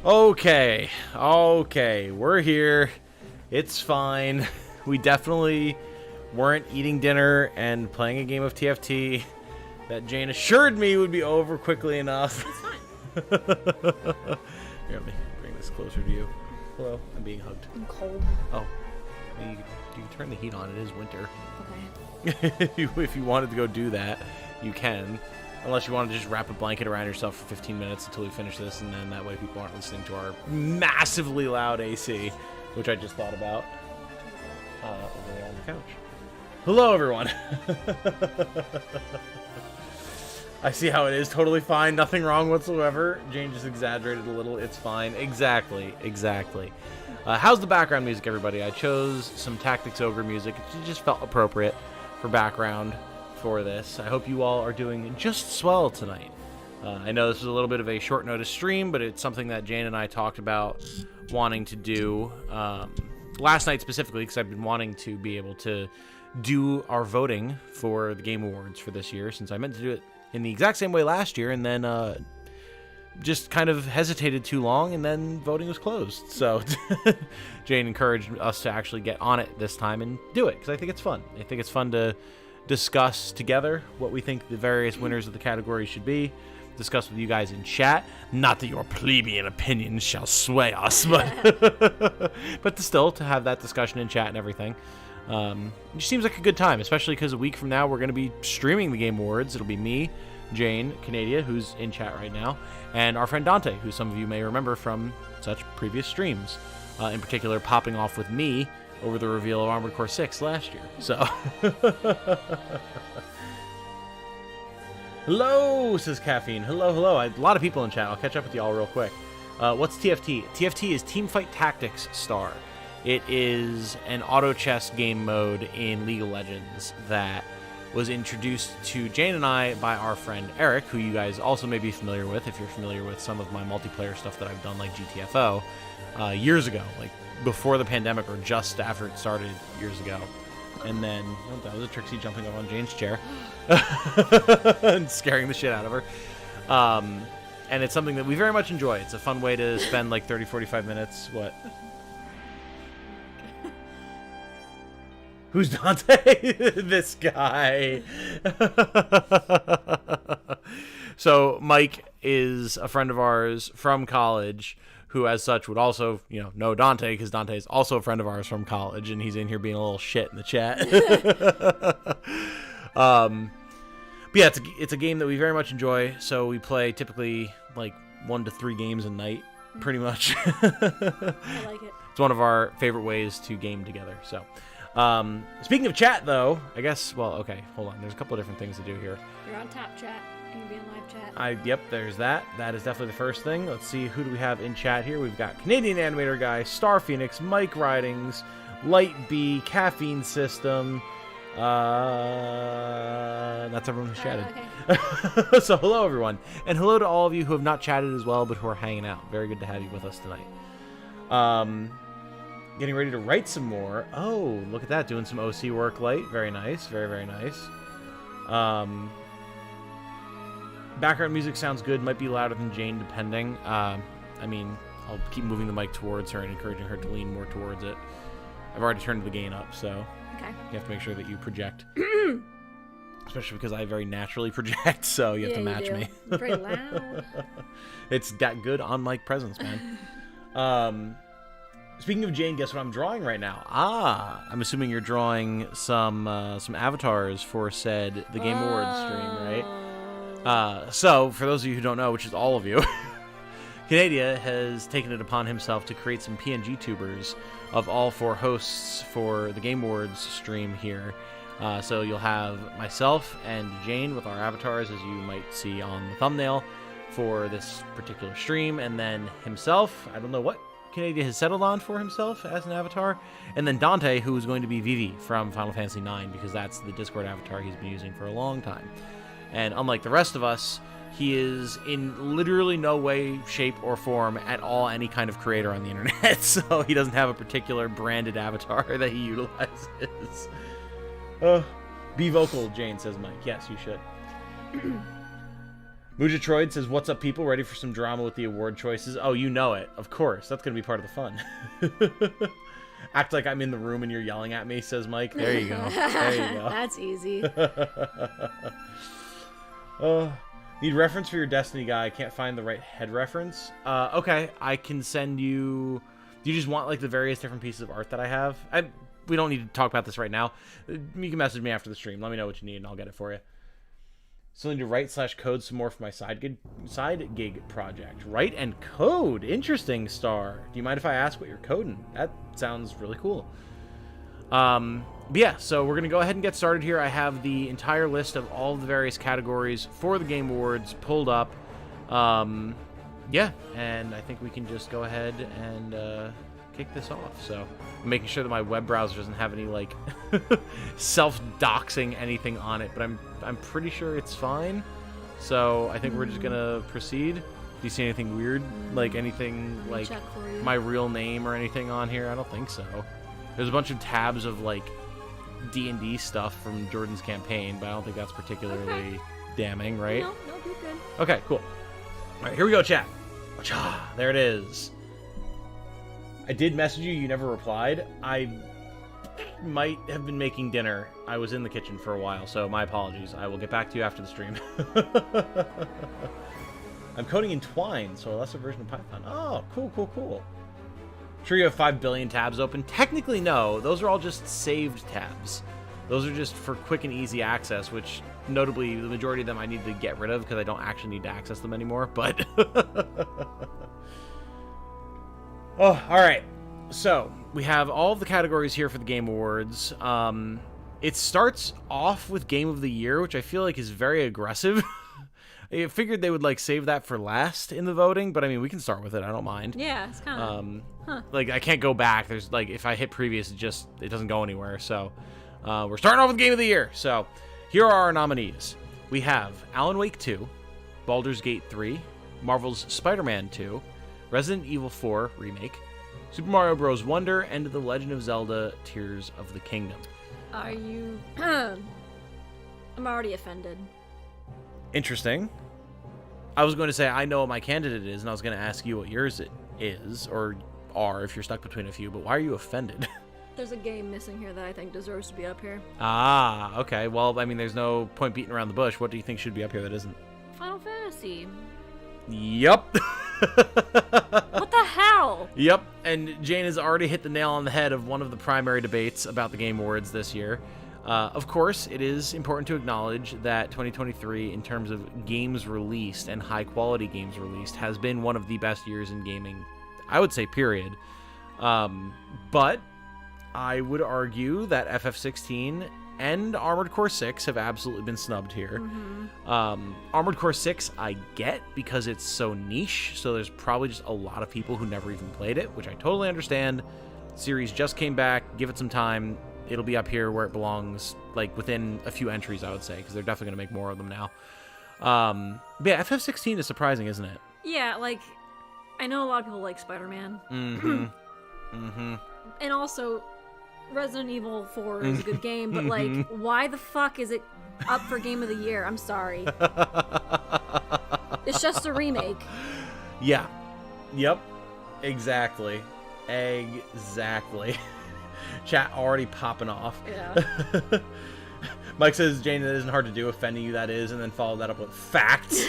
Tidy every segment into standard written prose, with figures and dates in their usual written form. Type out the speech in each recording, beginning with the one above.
Okay, we're here. It's fine. We definitely weren't eating dinner and playing a game of TFT that Jane assured me would be over quickly enough. It's fine. Here, let me bring this closer to you. Hello, I'm being hugged. I'm cold. Oh, you can turn the heat on. It is winter. Okay. If you wanted to go do that, you can. Unless you want to just wrap a blanket around yourself for 15 minutes until we finish this, and then that way people aren't listening to our massively loud AC, which I just thought about over there on the couch. Hello, everyone. I see how it is totally fine. Nothing wrong whatsoever. Jane just exaggerated a little. It's fine. Exactly. How's the background music, everybody? I chose some Tactics Ogre music. It just felt appropriate for background for this. I hope you all are doing just swell tonight. I know this is a little bit of a short notice stream, but it's something that Jane and I talked about wanting to do last night specifically, because I've been wanting to be able to do our voting for the Game Awards for this year, since I meant to do it in the exact same way last year, and then just kind of hesitated too long, and then voting was closed. So Jane encouraged us to actually get on it this time and do it, because I think it's fun. I think it's fun to discuss together what we think the various winners of the category should be, discuss with you guys in chat. Not that your plebeian opinions shall sway us, but still to have that discussion in chat and everything. It just seems like a good time, especially because a week from now we're going to be streaming the Game Awards. It'll be me, Jane, Canadia, who's in chat right now, and our friend Dante, who some of you may remember from such previous streams, in particular popping off with me over the reveal of Armored Core 6 last year. So, hello, says Caffeine. Hello. A lot of people in chat. I'll catch up with you all real quick. What's TFT? TFT is Teamfight Tactics Star. It is an auto chess game mode in League of Legends that was introduced to Jane and I by our friend Eric, who you guys also may be familiar with if you're familiar with some of my multiplayer stuff that I've done, like GTFO, years ago, like before the pandemic or just after it started years ago. And then, oh, that was a Trixie jumping up on Jane's chair and scaring the shit out of her. And it's something that we very much enjoy. It's a fun way to spend like 30, 45 minutes. What? Who's Dante? This guy. So Mike is a friend of ours from college who, as such, would also, know Dante, because Dante is also a friend of ours from college, and he's in here being a little shit in the chat. But yeah, it's a game that we very much enjoy, so we play typically like 1 to 3 games a night, pretty much. I like it. It's one of our favorite ways to game together, so... speaking of chat, though, I guess, well, okay, hold on. There's a couple of different things to do here. You're on top chat. You can be in live chat. Yep, there's that. That is definitely the first thing. Let's see, who do we have in chat here? We've got Canadian Animator Guy, Star Phoenix, Mike Ridings, Light B, Caffeine System. That's everyone who's chatted. Okay. So hello, everyone. And hello to all of you who have not chatted as well, but who are hanging out. Very good to have you with us tonight. Getting ready to write some more. Oh, look at that. Doing some OC work light. Very nice. Very nice. Background music sounds good. Might be louder than Jane, depending. I mean, I'll keep moving the mic towards her and encouraging her to lean more towards it. I've already turned the gain up, so Okay. you have to make sure that you project. Especially because I very naturally project, so you have to match me. It's very loud. It's that good on mic presence, man. Speaking of Jane, guess what I'm drawing right now? I'm assuming you're drawing some avatars for said the Game Awards stream, right? So, for those of you who don't know, which is all of you, Canadia has taken it upon himself to create some PNG tubers of all 4 hosts for the Game Awards stream here. So you'll have myself and Jane with our avatars, as you might see on the thumbnail for this particular stream, and then himself. I don't know what Canadia has settled on for himself as an avatar, and then Dante, who is going to be Vivi from Final Fantasy IX, because that's the Discord avatar he's been using for a long time. And unlike the rest of us, he is in literally no way, shape, or form at all any kind of creator on the internet, so he doesn't have a particular branded avatar that he utilizes. Be vocal, Jane, says Mike. Yes, you should. Mujatroid says, "What's up, people? Ready for some drama with the award choices?" Oh, you know it. Of course. That's going to be part of the fun. Act like I'm in the room and you're yelling at me, says Mike. There you go. There you go. That's easy. Need reference for your Destiny guy. I can't find the right head reference. Okay, I can send you... Do you just want, like, the various different pieces of art that I have? We don't need to talk about this right now. You can message me after the stream. Let me know what you need, and I'll get it for you. Still need to write/code some more for my side gig project. Write and code. Interesting, Star. Do you mind if I ask what you're coding? That sounds really cool. But yeah, so we're going to go ahead and get started here. I have the entire list of all of the various categories for the Game Awards pulled up. Yeah, and I think we can just go ahead and kick this off. So I'm making sure that my web browser doesn't have any, like, self-doxing anything on it, but I'm pretty sure it's fine. So I think we're just going to proceed. Do you see anything weird? Like anything like my real name or anything on here? I don't think so. There's a bunch of tabs of, like, D&D stuff from Jordan's campaign, but I don't think that's particularly damning, right? No, you're good. Okay, cool. All right, here we go, chat. There it is. I did message you. You never replied. I might have been making dinner. I was in the kitchen for a while, so my apologies. I will get back to you after the stream. I'm coding in Twine, so a lesser version of Python. Oh, cool. Sure you have 5 billion tabs open? Technically, no. Those are all just saved tabs. Those are just for quick and easy access, which, notably, the majority of them I need to get rid of because I don't actually need to access them anymore, but... Oh, alright. So, we have all of the categories here for the Game Awards. It starts off with Game of the Year, which I feel like is very aggressive. I figured they would, like, save that for last in the voting, but I mean, we can start with it. I don't mind. Yeah, it's kind of... Like, I can't go back. There's, like, if I hit previous, it doesn't go anywhere. So, we're starting off with Game of the Year. So, here are our nominees. We have Alan Wake 2, Baldur's Gate 3, Marvel's Spider-Man 2, Resident Evil 4 Remake, Super Mario Bros. Wonder, and The Legend of Zelda Tears of the Kingdom. Are you... I'm already offended. Interesting. I was going to say, I know what my candidate is, and I was going to ask you what yours is, or are, if you're stuck between a few, but why are you offended? There's a game missing here that I think deserves to be up here. Ah, okay. Well, I mean, there's no point beating around the bush. What do you think should be up here that isn't? Final Fantasy. Yup. What the hell? Yep, and Jane has already hit the nail on the head of one of the primary debates about the Game Awards this year. Of course, it is important to acknowledge that 2023, in terms of games released and high-quality games released, has been one of the best years in gaming, I would say, period. But I would argue that FF16 and Armored Core 6 have absolutely been snubbed here. Armored Core 6 I get because it's so niche, so there's probably just a lot of people who never even played it, which I totally understand. Series just came back, give it some time. It'll be up here where it belongs, like within a few entries, I would say, because they're definitely going to make more of them now. But yeah, FF16 is surprising, isn't it? Yeah, like, I know a lot of people like Spider-Man. And also, Resident Evil 4 is a good game, but, like, why the fuck is it up for Game of the Year? I'm sorry. It's just a remake. Yeah. Yep. Exactly. Exactly. Chat already popping off. Yeah. Mike says, Jane, that isn't hard to do. Offending you, that is. And then follow that up with facts.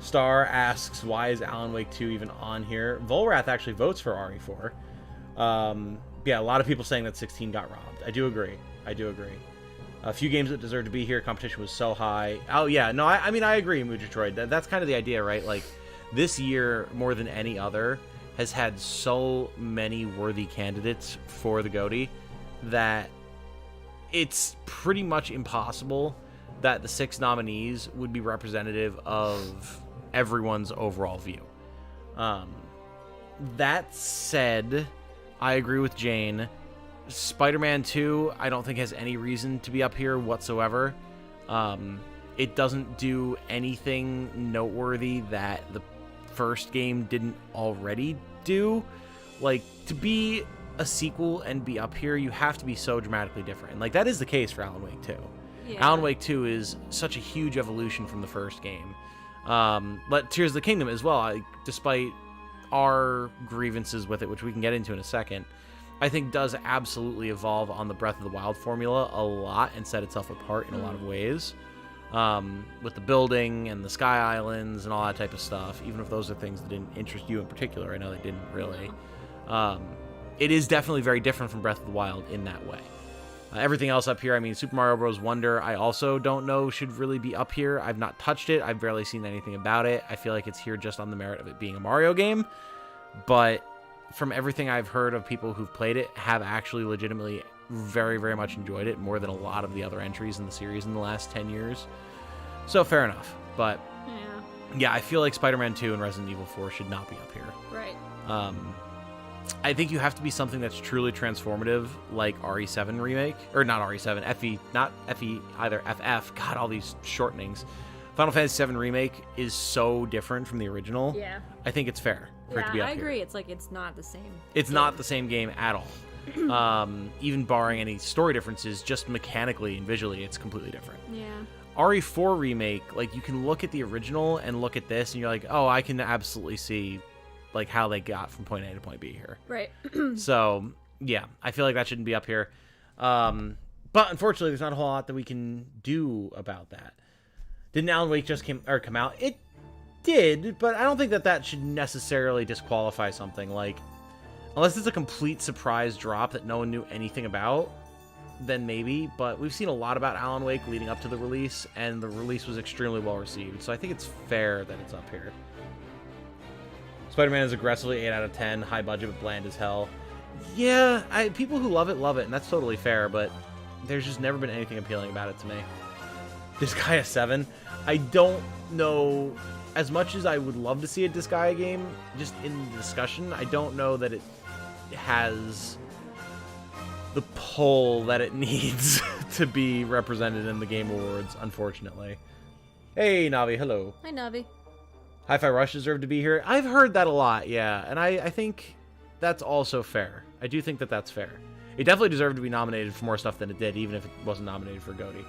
Star asks, why is Alan Wake 2 even on here? Volrath actually votes for RE4. Yeah, a lot of people saying that 16 got robbed. I do agree. A few games that deserve to be here. Competition was so high. Oh, yeah. No, I mean, I agree, Mujatroid. That's kind of the idea, right? Like, this year, more than any other, has had so many worthy candidates for the GOTY that it's pretty much impossible that the 6 nominees would be representative of everyone's overall view. That said, I agree with Jane. Spider-Man 2, I don't think has any reason to be up here whatsoever. It doesn't do anything noteworthy that the first game didn't already do. Like, to be a sequel and be up here, you have to be so dramatically different. And, like, that is the case for Alan Wake 2. Yeah. Alan Wake 2 is such a huge evolution from the first game. But Tears of the Kingdom as well, despite our grievances with it, which we can get into in a second, I think does absolutely evolve on the Breath of the Wild formula a lot and set itself apart in a lot of ways. With the building and the Sky Islands and all that type of stuff, even if those are things that didn't interest you in particular. I know they didn't really. It is definitely very different from Breath of the Wild in that way. Everything else up here, I mean, Super Mario Bros. Wonder, I also don't know should really be up here. I've not touched it. I've barely seen anything about it. I feel like it's here just on the merit of it being a Mario game. But from everything I've heard of people who've played it, have actually legitimately very, very much enjoyed it, more than a lot of the other entries in the series in the last 10 years. So fair enough. But yeah, I feel like Spider-Man 2 and Resident Evil 4 should not be up here. Right. I think you have to be something that's truly transformative, like RE7 Remake. Or not RE7, FE, not FE either, FF. God, all these shortenings. Final Fantasy VII Remake is so different from the original. Yeah. I think it's fair for it to be up I here. agree. It's like it's not the same. It's not the same game at all. Even barring any story differences, just mechanically and visually, it's completely different. Yeah. RE4 Remake, like, you can look at the original and look at this, and you're like, oh, I can absolutely see, like, how they got from point A to point B here. Right. So, yeah, I feel like that shouldn't be up here. But unfortunately, there's not a whole lot that we can do about that. Didn't Alan Wake just come out? It did, but I don't think that should necessarily disqualify something. Like, unless it's a complete surprise drop that no one knew anything about, then maybe. But we've seen a lot about Alan Wake leading up to the release, and the release was extremely well received. So I think it's fair that it's up here. Spider-Man is aggressively 8 out of 10, high budget but bland as hell. Yeah, people who love it, and that's totally fair, but there's just never been anything appealing about it to me. Disgaea 7, I don't know, as much as I would love to see a Disgaea game, just in the discussion, I don't know that it has the pull that it needs to be represented in the Game Awards, unfortunately. Hey, Navi, hello. Hi, Navi. Hi-Fi Rush deserved to be here. I've heard that a lot, yeah, and I think that's also fair. I do think that that's fair. It definitely deserved to be nominated for more stuff than it did, even if it wasn't nominated for GOTY.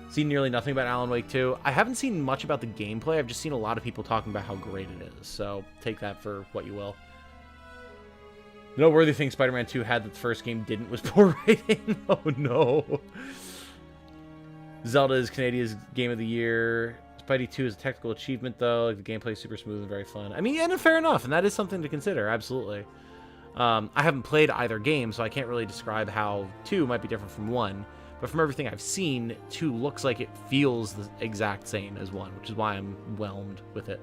Seen nearly nothing about Alan Wake 2. I haven't seen much about the gameplay. I've just seen a lot of people talking about how great it is, so take that for what you will. The noteworthy thing Spider-Man 2 had that the first game didn't was poor rating. Oh no. Zelda is Canadia's Game of the Year. Spidey 2 is a technical achievement, though. Like, the gameplay is super smooth and very fun. I mean, and fair enough, and that is something to consider, absolutely. I haven't played either game, so I can't really describe how 2 might be different from 1. But from everything I've seen, 2 looks like it feels the exact same as 1, which is why I'm whelmed with it.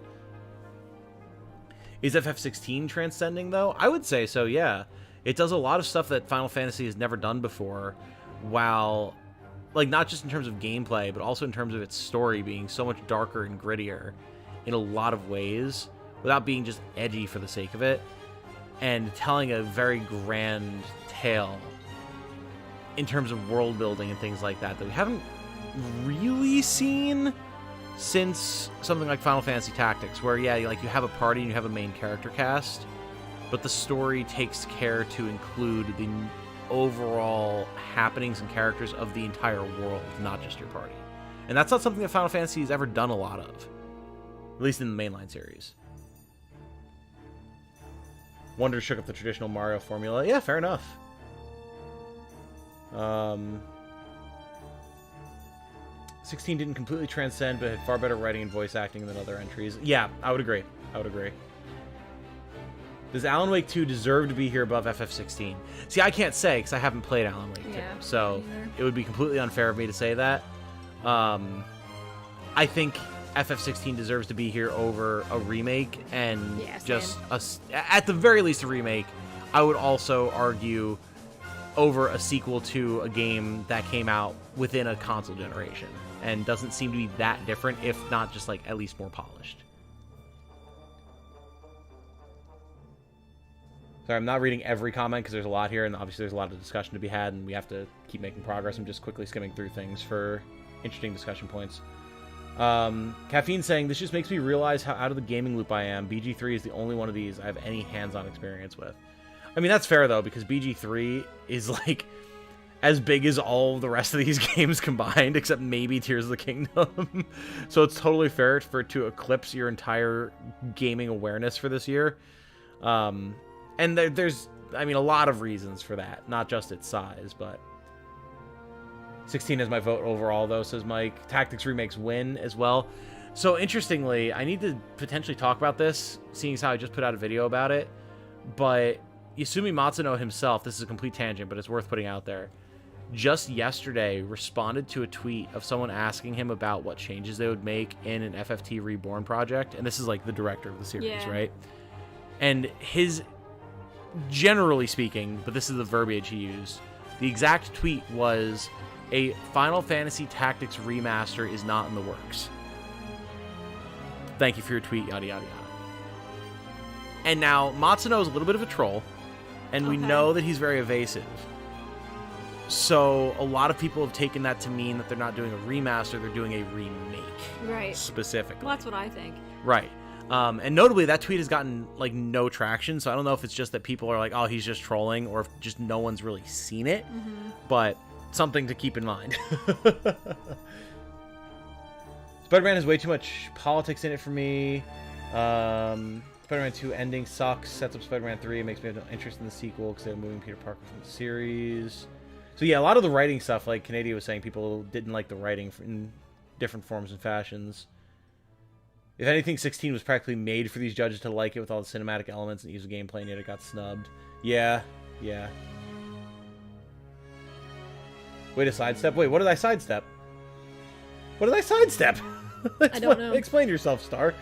Is FF16 transcending, though? I would say so, yeah. It does a lot of stuff that Final Fantasy has never done before, while, like, not just in terms of gameplay, but also in terms of its story being so much darker and grittier in a lot of ways, without being just edgy for the sake of it, and telling a very grand tale in terms of world building and things like that we haven't really seen since something like Final Fantasy Tactics, where, yeah, like, you have a party and you have a main character cast, but the story takes care to include the overall happenings and characters of the entire world, not just your party. And that's not something that Final Fantasy has ever done a lot of, at least in the mainline series. Wonder shook up the traditional Mario formula. Yeah, fair enough. 16 didn't completely transcend, but had far better writing and voice acting than other entries. Yeah, I would agree. Does Alan Wake 2 deserve to be here above FF16? See, I can't say, because I haven't played Alan Wake 2. So it would be completely unfair of me to say that. I think FF16 deserves to be here over a remake, and at the very least a remake. I would also argue over a sequel to a game that came out within a console generation and doesn't seem to be that different, if not just, like, at least more polished. Sorry, I'm not reading every comment because there's a lot here, and obviously there's a lot of discussion to be had, and we have to keep making progress. I'm just quickly skimming through things for interesting discussion points. Caffeine saying, this just makes me realize how out of the gaming loop I am. BG3 is the only one of these I have any hands-on experience with. I mean, that's fair, though, because BG3 is, like, as big as all the rest of these games combined, except maybe Tears of the Kingdom. So it's totally fair for it to eclipse your entire gaming awareness for this year. And there's, I mean, a lot of reasons for that, not just its size, but 16 is my vote overall, though, says Mike. Tactics remakes win as well. So interestingly, I need to potentially talk about this, seeing as how I just put out a video about it, but Yasumi Matsuno himself, this is a complete tangent, but it's worth putting out there, just yesterday responded to a tweet of someone asking him about what changes they would make in an FFT Reborn project. And this is like the director of the series, right? And his, generally speaking, but this is the verbiage he used, the exact tweet was, a Final Fantasy Tactics remaster is not in the works. Thank you for your tweet, yada, yada, yada. And now, Matsuno is a little bit of a troll, and we know that he's very evasive. So a lot of people have taken that to mean that they're not doing a remaster, they're doing a remake. Right. Specifically. Well, that's what I think. Right. And notably, that tweet has gotten, like, no traction, so I don't know if it's just that people are like, oh, he's just trolling, or if just no one's really seen it. But something to keep in mind. Spider-Man has way too much politics in it for me. Spider-Man 2 ending sucks. Sets up Spider-Man 3. It makes me have no interest in the sequel because they're moving Peter Parker from the series. So yeah, a lot of the writing stuff, like Canadia was saying, people didn't like the writing in different forms and fashions. If anything, 16 was practically made for these judges to like it with all the cinematic elements and use of gameplay, and yet it got snubbed. Yeah. Way to sidestep? Wait, what did I sidestep? What did I sidestep? I don't know. Explain yourself, Star.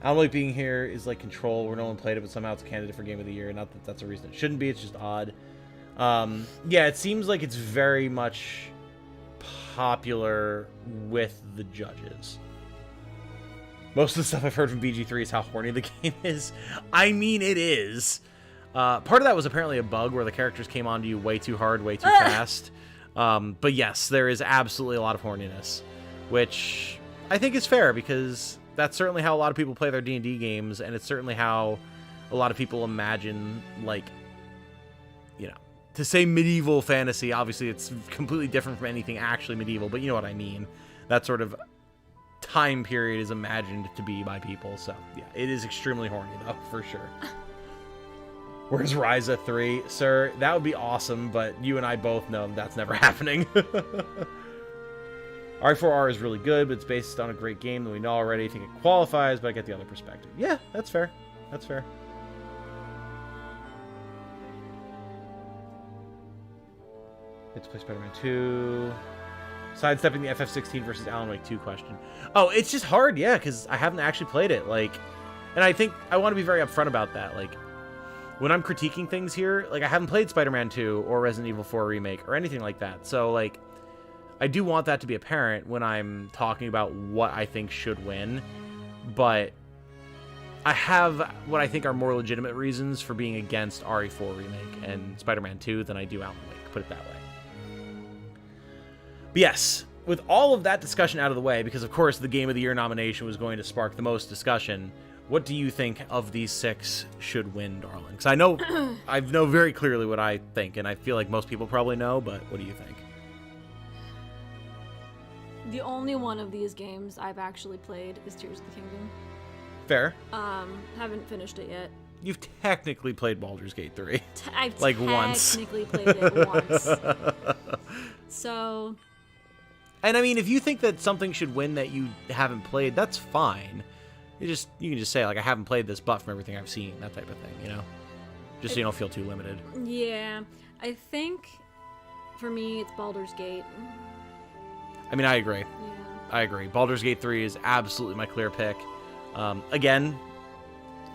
I don't like being here is like Control, where no one played it, but somehow it's a candidate for Game of the Year. Not that that's a reason it shouldn't be, it's just odd. Yeah, it seems like it's very much popular with the judges. Most of the stuff I've heard from BG3 is how horny the game is. I mean, it is. Part of that was apparently a bug where the characters came onto you way too hard, way too fast. But yes, there is absolutely a lot of horniness, which I think is fair because that's certainly how a lot of people play their D&D games, and it's certainly how a lot of people imagine, like, you know, to say medieval fantasy, obviously it's completely different from anything actually medieval, but you know what I mean. That sort of time period is imagined to be by people, so yeah, it is extremely horny, though, for sure. Where's Ryza 3? Sir, that would be awesome, but you and I both know that's never happening. RE4R is really good, but it's based on a great game that we know already. I think it qualifies, but I get the other perspective. Yeah, that's fair. That's fair. Let's play Spider-Man 2. Sidestepping the FF16 versus Alan Wake 2 question. Oh, it's just hard, yeah, because I haven't actually played it. Like, and I think I want to be very upfront about that. Like, when I'm critiquing things here, like, I haven't played Spider-Man 2 or Resident Evil 4 Remake or anything like that. So, like, I do want that to be apparent when I'm talking about what I think should win. But I have what I think are more legitimate reasons for being against RE4 Remake and Spider-Man 2 than I do Alan Wake, put it that way. But yes, with all of that discussion out of the way, because of course the Game of the Year nomination was going to spark the most discussion, what do you think of these 6 should win, darling? Because I know, I know very clearly what I think, and I feel like most people probably know, but what do you think? The only one of these games I've actually played is Tears of the Kingdom. Fair. Haven't finished it yet. You've technically played Baldur's Gate 3. I've like once. Technically played it once. So... And I mean, if you think that something should win that you haven't played, that's fine. You can just say, like, I haven't played this, but from everything I've seen, that type of thing, you know? Just so you don't feel too limited. Yeah. I think, for me, it's Baldur's Gate. I mean, I agree. Yeah. I agree. Baldur's Gate 3 is absolutely my clear pick. Again,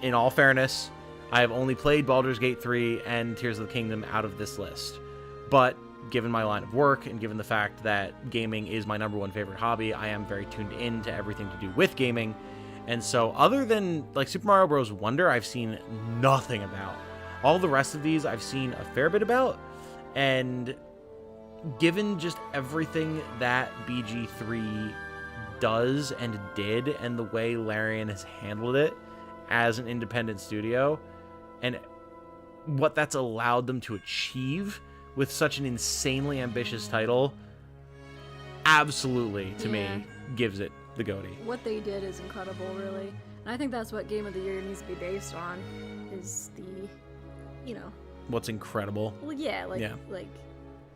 in all fairness, I have only played Baldur's Gate 3 and Tears of the Kingdom out of this list. But given my line of work and given the fact that gaming is my #1 favorite hobby, I am very tuned in to everything to do with gaming. And so other than like Super Mario Bros. Wonder, I've seen nothing about. All the rest of these I've seen a fair bit about. And given just everything that BG3 does and did and the way Larian has handled it as an independent studio and what that's allowed them to achieve with such an insanely ambitious title, absolutely, to me, gives it the goatee. What they did is incredible, really. And I think that's what Game of the Year needs to be based on, is the, you know... What's incredible. Well, yeah, like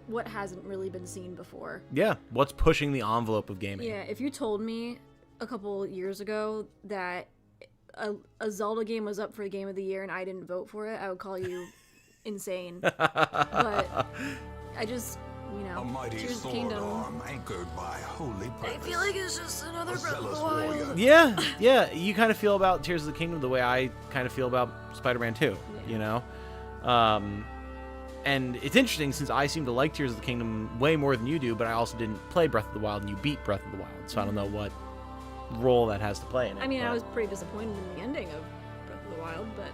what hasn't really been seen before. Yeah, what's pushing the envelope of gaming. Yeah, if you told me a couple years ago that a Zelda game was up for the Game of the Year and I didn't vote for it, I would call you insane. But I just, you know, Tears of the Kingdom. Anchored by holy I feel like it's just another Breath of the Wild. Yeah, you kind of feel about Tears of the Kingdom the way I kind of feel about Spider-Man 2, you know? And it's interesting since I seem to like Tears of the Kingdom way more than you do, but I also didn't play Breath of the Wild and you beat Breath of the Wild, so I don't know what role that has to play in it. I mean, I was pretty disappointed in the ending of Breath of the Wild, but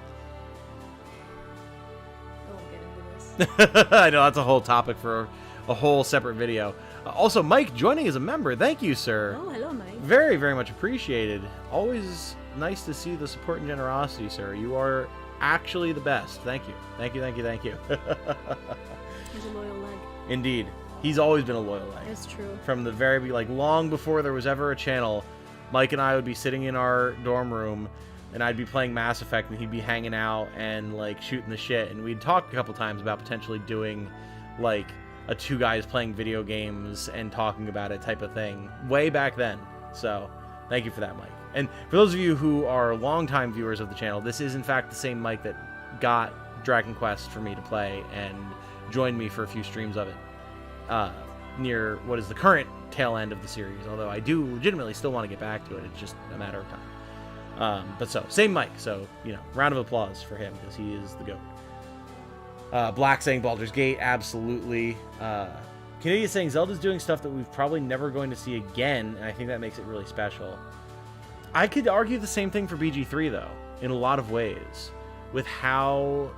I won't get into this. I know that's a whole topic for a whole separate video. Also, Mike joining as a member. Thank you, sir. Oh, hello, Mike. Very, very much appreciated. Always nice to see the support and generosity, sir. You are actually the best. Thank you. Thank you, thank you, thank you. He's a loyal leg. Indeed. He's always been a loyal leg. That's true. From the very, long before there was ever a channel, Mike and I would be sitting in our dorm room, and I'd be playing Mass Effect, and he'd be hanging out and, like, shooting the shit. And we'd talk a couple times about potentially doing, like, a two guys playing video games and talking about it type of thing way back then. So, thank you for that, Mike. And for those of you who are longtime viewers of the channel, this is, in fact, the same Mike that got Dragon Quest for me to play and joined me for a few streams of it. Near what is the current tail end of the series, although I do legitimately still want to get back to it. It's just a matter of time. But so, same Mike, so, you know, round of applause for him, because he is the GOAT. Black saying Baldur's Gate, absolutely. Canadia saying Zelda's doing stuff that we've probably never going to see again, and I think that makes it really special. I could argue the same thing for BG3, though, in a lot of ways, with how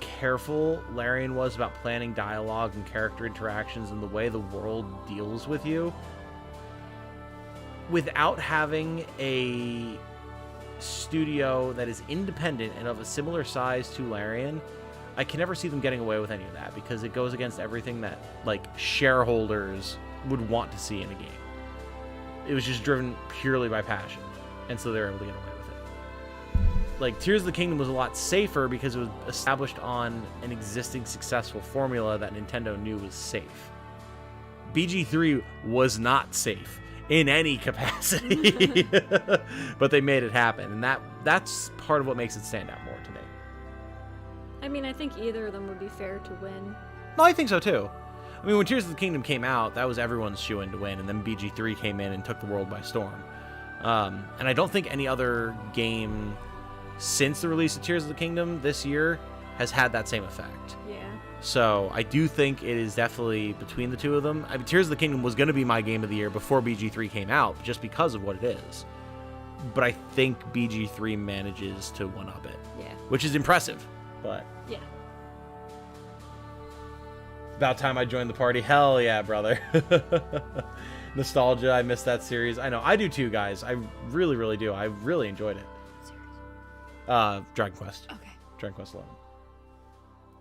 careful Larian was about planning dialogue and character interactions and the way the world deals with you. Without having a studio that is independent and of a similar size to Larian, I can never see them getting away with any of that, because it goes against everything that, like, shareholders would want to see in a game. It was just driven purely by passion, and so they were able to get away with it. Like, Tears of the Kingdom was a lot safer because it was established on an existing successful formula that Nintendo knew was safe. BG3 was not safe in any capacity, but they made it happen, and that's part of what makes it stand out more to me. I mean, I think either of them would be fair to win. No, I think so too. I mean, when Tears of the Kingdom came out, that was everyone's shoo-in to win, and then BG3 came in and took the world by storm. And I don't think any other game since the release of Tears of the Kingdom this year has had that same effect. Yeah. So I do think it is definitely between the two of them. I mean, Tears of the Kingdom was going to be my game of the year before BG3 came out, just because of what it is. But I think BG3 manages to one-up it. Yeah. Which is impressive, but... Yeah. About time I joined the party. Hell yeah, brother. Nostalgia, I missed that series. I know, I do too, guys. I really, really do. I really enjoyed it. Dragon Quest. Okay. Dragon Quest 11.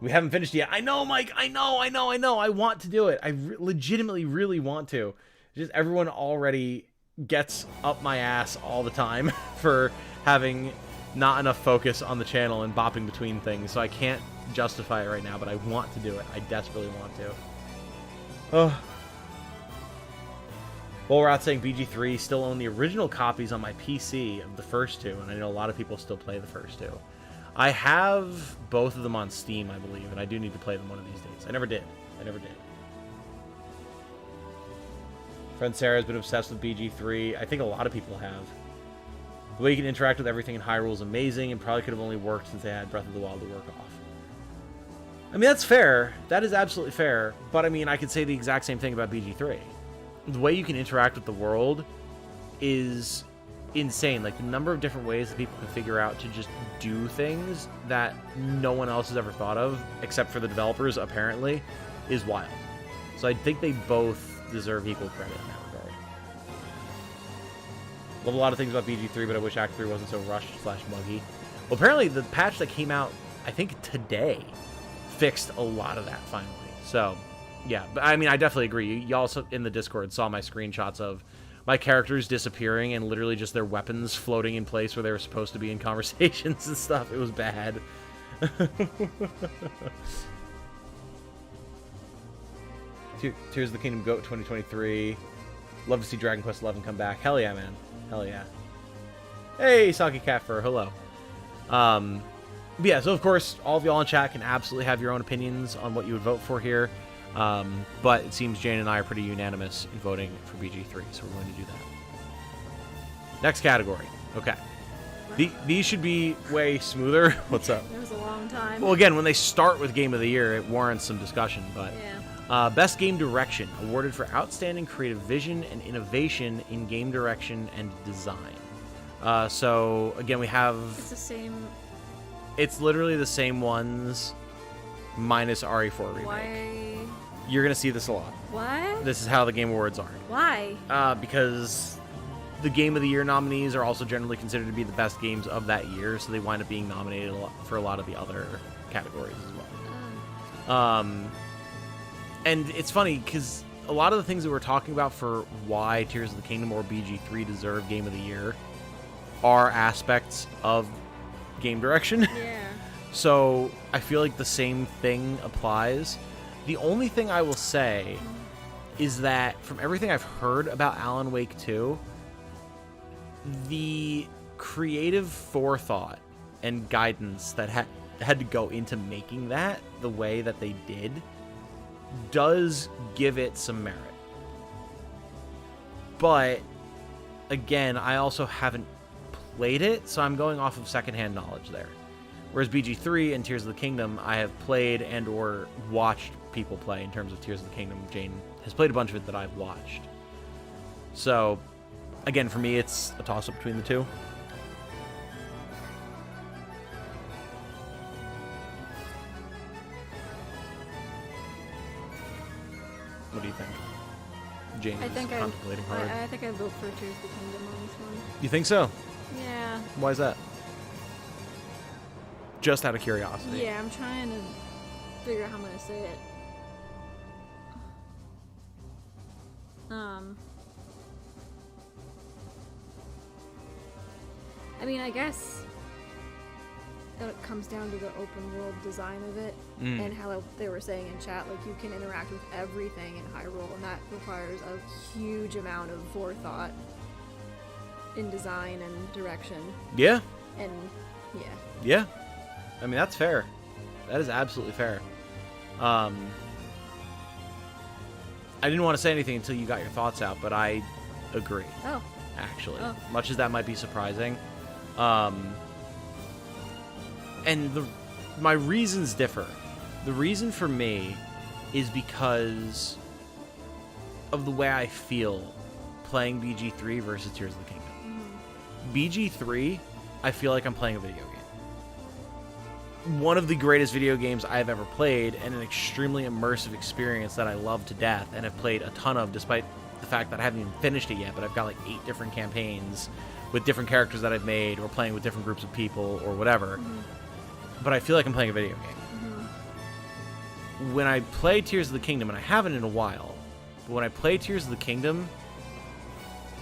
We haven't finished yet. I know, Mike. I know. I want to do it. I legitimately really want to. Just everyone already gets up my ass all the time for having not enough focus on the channel and bopping between things, so I can't justify it right now, but I want to do it. I desperately want to. Oh. Well, we're out saying BG3 still own the original copies on my PC of the first two, and I know a lot of people still play the first two. I have both of them on Steam, I believe, and I do need to play them one of these days. I never did. Friend Sarah has been obsessed with BG3. I think a lot of people have. The way you can interact with everything in Hyrule is amazing, and probably could have only worked since they had Breath of the Wild to work off. I mean, that's fair. That is absolutely fair. But, I mean, I could say the exact same thing about BG3. The way you can interact with the world is insane. Like, the number of different ways that people can figure out to just do things that no one else has ever thought of, except for the developers, apparently, is wild. So I think they both deserve equal credit in that regard. Love a lot of things about BG3, but I wish Act 3 wasn't so rushed / muggy. Well, apparently the patch that came out, I think today, fixed a lot of that finally. So, yeah. But I mean, I definitely agree. You also, in the Discord, saw my screenshots of my characters disappearing and literally just their weapons floating in place where they were supposed to be in conversations and stuff. It was bad. Tears of the Kingdom GOAT 2023. Love to see Dragon Quest XI come back. Hell yeah, man. Hell yeah. Hey, Saki Cat Fur. Hello. But yeah, so of course, all of y'all in chat can absolutely have your own opinions on what you would vote for here. But it seems Jane and I are pretty unanimous in voting for BG3, so we're going to do that. Next category. Okay. These should be way smoother. What's up? It was a long time. Well, again, when they start with Game of the Year, it warrants some discussion, but... Yeah. Best Game Direction, awarded for outstanding creative vision and innovation in game direction and design. So, again, we have... It's the same... It's literally the same ones, minus RE4 Remake. Why? You're going to see this a lot. What? This is how the Game Awards are. Why? Because the Game of the Year nominees are also generally considered to be the best games of that year, so they wind up being nominated for a lot of the other categories as well. And it's funny, because a lot of the things that we're talking about for why Tears of the Kingdom or BG3 deserve Game of the Year are aspects of game direction. Yeah. So I feel like the same thing applies. The only thing I will say is that from everything I've heard about Alan Wake 2, the creative forethought and guidance that had to go into making that the way that they did does give it some merit. But again, I also haven't played it, so I'm going off of secondhand knowledge there. Whereas BG3 and Tears of the Kingdom, I have played and or watched people play. In terms of Tears of the Kingdom, Jane has played a bunch of it that I've watched. So, again, for me, it's a toss-up between the two. What do you think? Jane is contemplating hard. I think I vote for Tears of the Kingdom on this one. You think so? Yeah. Why is that? Just out of curiosity. Yeah, I'm trying to figure out how I'm gonna say it. I mean, I guess it comes down to the open world design of it and how they were saying in chat, like, you can interact with everything in Hyrule, and that requires a huge amount of forethought in design and direction. Yeah. And yeah. Yeah. I mean, that's fair. That is absolutely fair. I didn't want to say anything until you got your thoughts out, but I agree. Oh. Actually. Oh. Much as that might be surprising. And my reasons differ. The reason for me is because of the way I feel playing BG3 versus Tears of the Kingdom. BG3, I feel like I'm playing a video game. One of the greatest video games I've ever played, and an extremely immersive experience that I love to death and have played a ton of, despite the fact that I haven't even finished it yet, but I've got like 8 different campaigns with different characters that I've made, or playing with different groups of people, or whatever. But I feel like I'm playing a video game. When I play Tears of the Kingdom, and I haven't in a while, but when I play Tears of the Kingdom,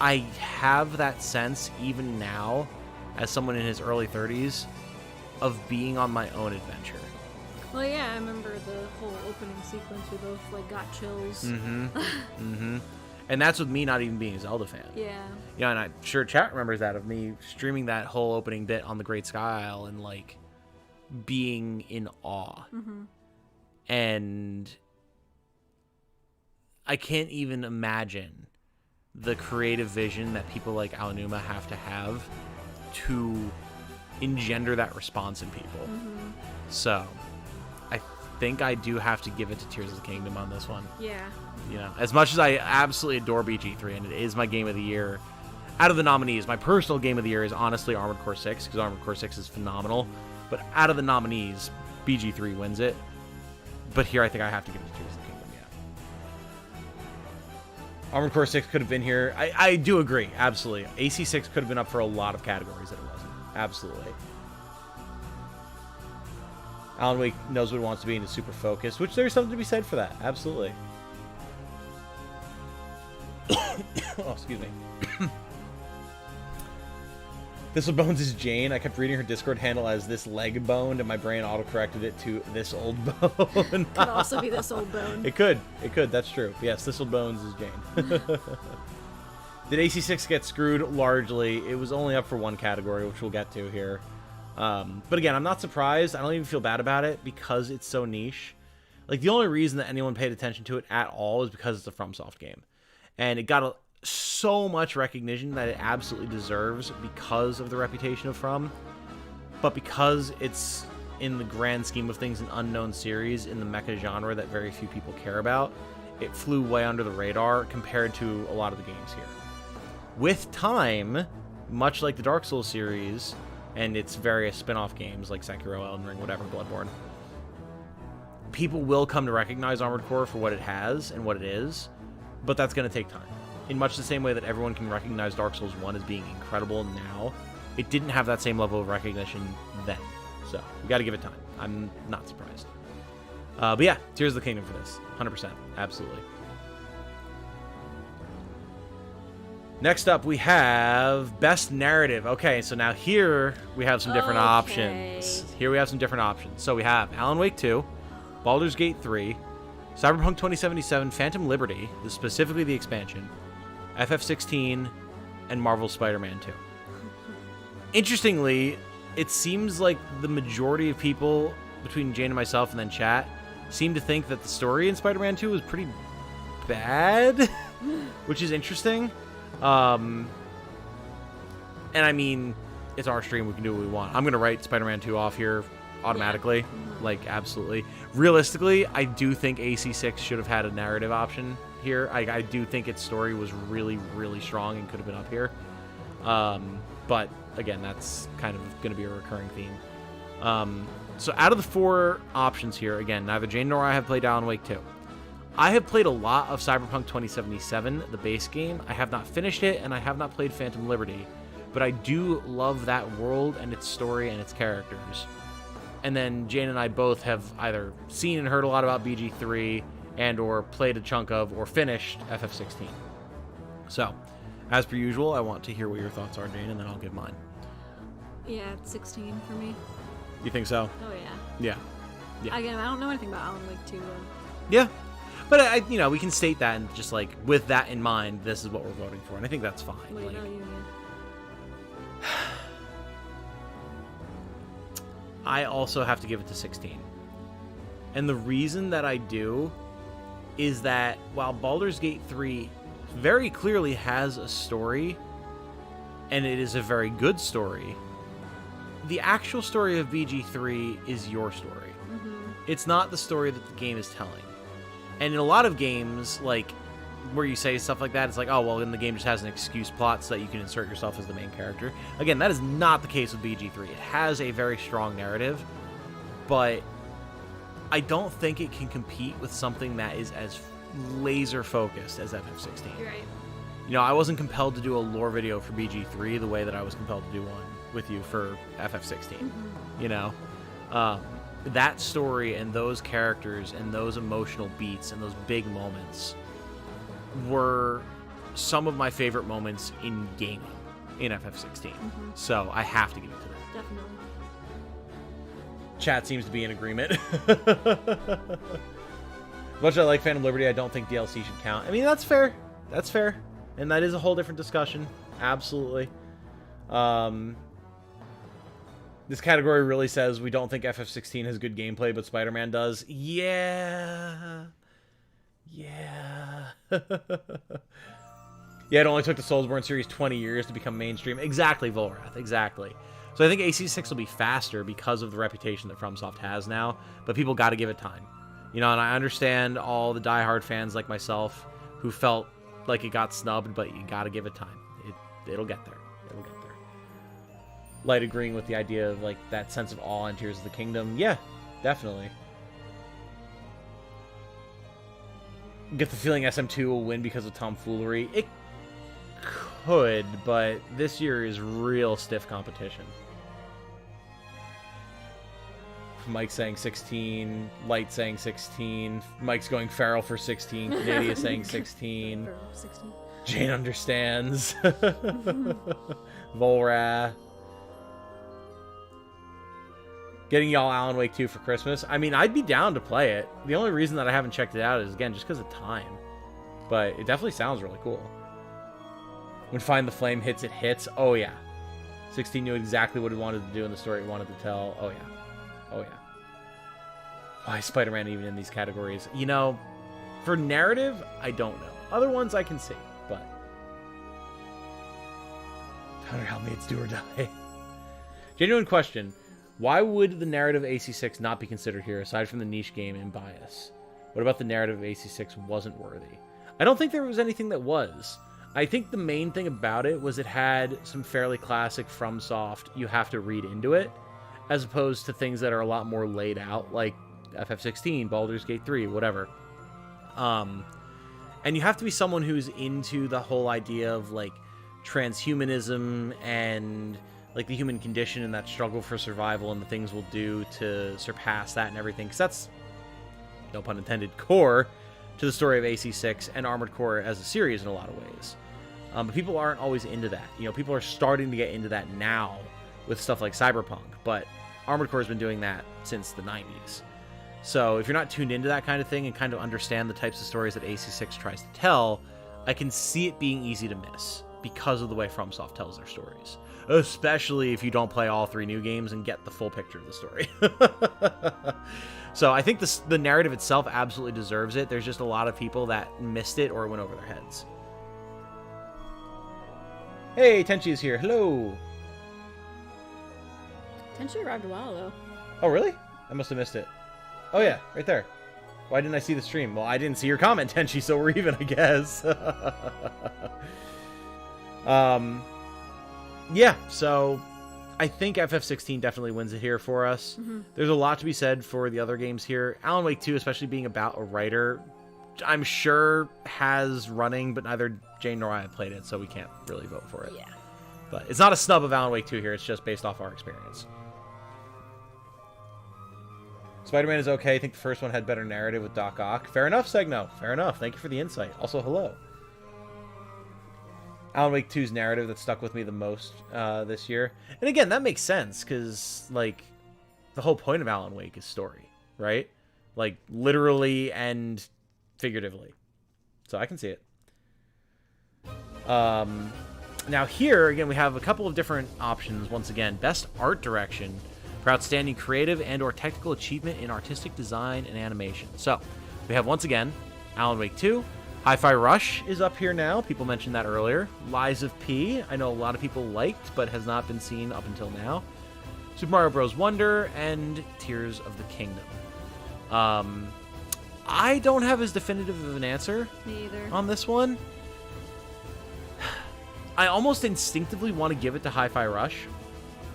I have that sense, even now, as someone in his early 30s, of being on my own adventure. Well, yeah, I remember the whole opening sequence. We both, like, got chills. And that's with me not even being a Zelda fan. Yeah. Yeah, and I'm sure chat remembers that, of me streaming that whole opening bit on the Great Sky Isle and, like, being in awe. And I can't even imagine the creative vision that people like Aonuma have to engender that response in people. So I think I do have to give it to Tears of the Kingdom on this one. Yeah. You know, as much as I absolutely adore BG3 and it is my game of the year, out of the nominees, my personal game of the year is honestly Armored Core 6, because Armored Core 6 is phenomenal. But out of the nominees, BG3 wins it. But here I think I have to give it to Tears of the Kingdom, yeah. Armored Core 6 could have been here. I do agree, absolutely. AC6 could have been up for a lot of categories that it wasn't. Absolutely. Alan Wake knows what it wants to be and is super focused, which there's something to be said for that. Absolutely. Oh, excuse me. ThistledBones is Jane. I kept reading her Discord handle as this leg bone, and my brain auto-corrected it to this old bone. Could also be this old bone. It could. It could. That's true. Yes, ThistledBones is Jane. Did AC6 get screwed? Largely. It was only up for one category, which we'll get to here. But again, I'm not surprised. I don't even feel bad about it because it's so niche. Like, the only reason that anyone paid attention to it at all is because it's a FromSoft game. And it got so much recognition that it absolutely deserves because of the reputation of From. But because it's, in the grand scheme of things, an unknown series in the mecha genre that very few people care about, it flew way under the radar compared to a lot of the games here. With time, much like the Dark Souls series and its various spin-off games like Sekiro, Elden Ring, whatever, Bloodborne, people will come to recognize Armored Core for what it has and what it is, but that's going to take time. In much the same way that everyone can recognize Dark Souls 1 as being incredible now, it didn't have that same level of recognition then. So, we got to give it time. I'm not surprised. But yeah, Tears of the Kingdom for this. 100%. Absolutely. Next up, we have Best Narrative. Okay, so now here we have some different options. Here we have some different options. So we have Alan Wake 2, Baldur's Gate 3, Cyberpunk 2077, Phantom Liberty, specifically the expansion, FF16, and Marvel's Spider-Man 2. Interestingly, it seems like the majority of people, between Jane and myself and then chat, seem to think that the story in Spider-Man 2 was pretty bad, which is interesting. And I mean, it's our stream, we can do what we want. I'm going to write Spider-Man 2 off here automatically. Yeah. Like, absolutely. Realistically, I do think AC6 should have had a narrative option here. I do think its story was really, really strong and could have been up here. But, again, that's kind of going to be a recurring theme. So out of the four options here, again, neither Jane nor I have played Alan Wake 2. I have played a lot of Cyberpunk 2077, the base game. I have not finished it, and I have not played Phantom Liberty. But I do love that world and its story and its characters. And then Jane and I both have either seen and heard a lot about BG3 and or played a chunk of or finished FF16. So, as per usual, I want to hear what your thoughts are, Jane, and then I'll give mine. Yeah, it's 16 for me. You think so? Oh, yeah. Yeah. Yeah. Again, I don't know anything about Alan Wake 2, though. Yeah. But, we can state that and just, like, with that in mind, this is what we're voting for. And I think that's fine. What about you? I also have to give it to 16. And the reason that I do is that while Baldur's Gate 3 very clearly has a story, and it is a very good story, the actual story of BG3 is your story. Mm-hmm. It's not the story that the game is telling. And in a lot of games, like, where you say stuff like that, it's like, oh, well, then the game just has an excuse plot so that you can insert yourself as the main character. Again, that is not the case with BG3. It has a very strong narrative, but I don't think it can compete with something that is as laser-focused as FF16. You're right. I wasn't compelled to do a lore video for BG3 the way that I was compelled to do one with you for FF16. Mm-hmm. That story and those characters and those emotional beats and those big moments were some of my favorite moments in gaming in FF16. Mm-hmm. So I have to give it to them. Definitely. Chat seems to be in agreement. Much as I like Phantom Liberty, I don't think DLC should count. I mean, that's fair. That's fair. And that is a whole different discussion. Absolutely. This category really says we don't think FF16 has good gameplay, but Spider-Man does. Yeah. Yeah. Yeah, it only took the Soulsborne series 20 years to become mainstream. Exactly, Volrath. Exactly. So I think AC6 will be faster because of the reputation that FromSoft has now, but people got to give it time. And I understand all the diehard fans like myself who felt like it got snubbed, but you got to give it time. It'll get there. It'll get there. Light agreeing with the idea of, like, that sense of awe in Tears of the Kingdom. Yeah, definitely. Get the feeling SM2 will win because of tomfoolery. It could, but this year is real stiff competition. Mike saying 16. Light saying 16. Mike's going feral for 16. Canadia saying 16. 16. Jane understands. Volra. Getting y'all Alan Wake 2 for Christmas. I mean, I'd be down to play it. The only reason that I haven't checked it out is, again, just because of time. But it definitely sounds really cool. When Find the Flame hits, it hits. Oh, yeah. 16 knew exactly what he wanted to do in the story he wanted to tell. Oh, yeah. Oh, yeah. Why is Spider-Man even in these categories? You know, for narrative, I don't know. Other ones I can see, but... Hunter, help me, it's do or die. Genuine question. Why would the narrative AC6 not be considered here, aside from the niche game and bias? What about the narrative of AC6 wasn't worthy? I don't think there was anything that was. I think the main thing about it was it had some fairly classic FromSoft, you have to read into it, as opposed to things that are a lot more laid out, like FF16, Baldur's Gate 3, whatever. And you have to be someone who's into the whole idea of, like, transhumanism and... like the human condition and that struggle for survival and the things we'll do to surpass that and everything. Because that's, no pun intended, core to the story of AC6 and Armored Core as a series in a lot of ways. But people aren't always into that. You know, people are starting to get into that now with stuff like Cyberpunk. But Armored Core has been doing that since the 90s. So if you're not tuned into that kind of thing and kind of understand the types of stories that AC6 tries to tell, I can see it being easy to miss because of the way FromSoft tells their stories. Especially if you don't play all 3 new games and get the full picture of the story. So I think the narrative itself absolutely deserves it. There's just a lot of people that missed it or went over their heads. Hey, Tenchi is here. Hello. Tenchi arrived a while ago. Oh, really? I must have missed it. Oh, yeah, right there. Why didn't I see the stream? Well, I didn't see your comment, Tenchi, so we're even, I guess. Yeah, so I think FF16 definitely wins it here for us. Mm-hmm. There's a lot to be said for the other games here. Alan Wake 2, especially being about a writer, I'm sure has running, but neither Jane nor I have played it, so we can't really vote for it. Yeah. But it's not a snub of Alan Wake 2 here, it's just based off our experience. Spider-Man is okay. I think the first one had better narrative with Doc Ock. Fair enough, Segno. Fair enough. Thank you for the insight. Also, hello. Alan Wake 2's narrative that stuck with me the most this year. And again, that makes sense, because, like, the whole point of Alan Wake is story, right? Like, literally and figuratively. So I can see it. Now here, again, we have a couple of different options. Once again, best art direction for outstanding creative and or technical achievement in artistic design and animation. So, we have, once again, Alan Wake 2. Hi-Fi Rush is up here now. People mentioned that earlier. Lies of P, I know a lot of people liked, but has not been seen up until now. Super Mario Bros. Wonder, and Tears of the Kingdom. I don't have as definitive of an answer on this one. I almost instinctively want to give it to Hi-Fi Rush,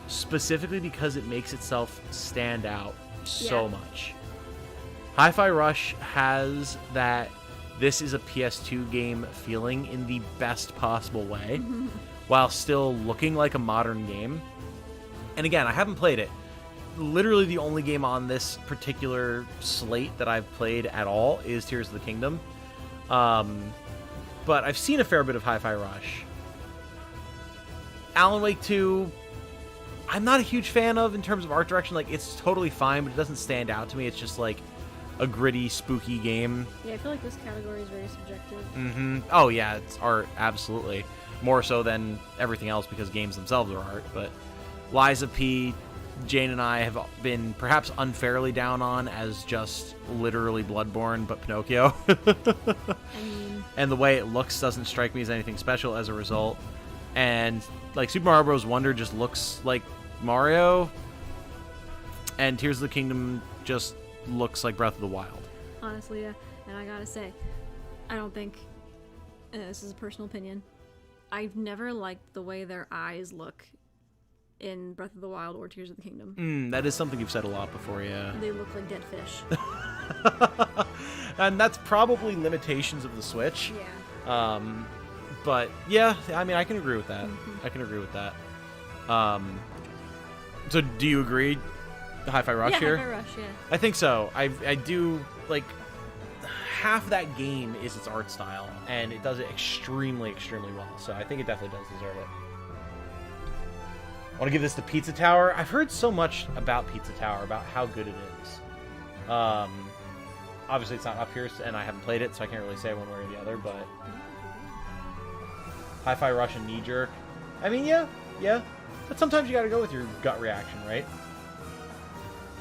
specifically because it makes itself stand out so much. Hi-Fi Rush has that this is a PS2 game feeling in the best possible way, while still looking like a modern game. And again, I haven't played it. Literally the only game on this particular slate that I've played at all is Tears of the Kingdom. But I've seen a fair bit of Hi-Fi Rush. Alan Wake 2, I'm not a huge fan of in terms of art direction. Like, it's totally fine, but it doesn't stand out to me. It's just like a gritty, spooky game. Yeah, I feel like this category is very subjective. Mm-hmm. Oh, yeah, it's art, absolutely. More so than everything else, because games themselves are art. But Liza P, Jane and I have been perhaps unfairly down on as just literally Bloodborne, but Pinocchio. And the way it looks doesn't strike me as anything special as a result. And, like, Super Mario Bros. Wonder just looks like Mario. And Tears of the Kingdom just looks like Breath of the Wild. Honestly, yeah. And I gotta say, I don't think, this is a personal opinion, I've never liked the way their eyes look in Breath of the Wild or Tears of the Kingdom. That is something you've said a lot before, yeah. They look like dead fish. And that's probably limitations of the Switch. Yeah. But, yeah, I mean, I can agree with that. I can agree with that. So, do you agree, Hi-Fi Rush here? Hi-Fi Rush, yeah. I think so. I do, like, half that game is its art style, and it does it extremely, extremely well. So I think it definitely does deserve it. I want to give this to Pizza Tower. I've heard so much about Pizza Tower, about how good it is. Obviously, it's not up here, and I haven't played it, so I can't really say one way or the other, but... Hi-Fi Rush and Knee Jerk. I mean, yeah. But sometimes you gotta go with your gut reaction, right?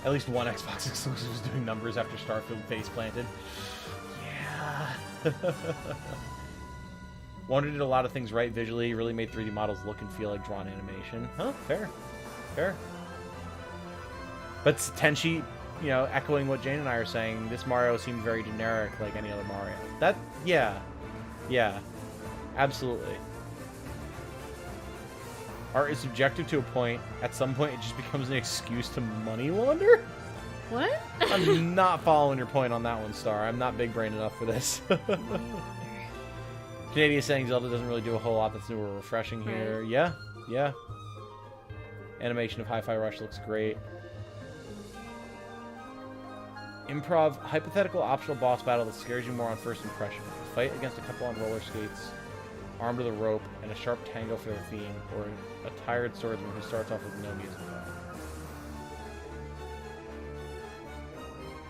At least one Xbox exclusive is doing numbers after Starfield face planted. Yeah. Wonder did a lot of things right visually, really made 3D models look and feel like drawn animation. Huh, fair. But Tenchi, you know, echoing what Jane and I are saying, this Mario seemed very generic like any other Mario. Yeah. Absolutely. Art is subjective to a point. At some point, it just becomes an excuse to money launder? What? I'm not following your point on that one, Star. I'm not big-brained enough for this. Canadia is saying Zelda doesn't really do a whole lot that's new or refreshing here. Right. Yeah. Animation of Hi-Fi Rush looks great. Improv, hypothetical optional boss battle that scares you more on first impression. Fight against a couple on roller skates, armed with a rope, and a sharp tango for their theme, or a tired swordsman who starts off with no music.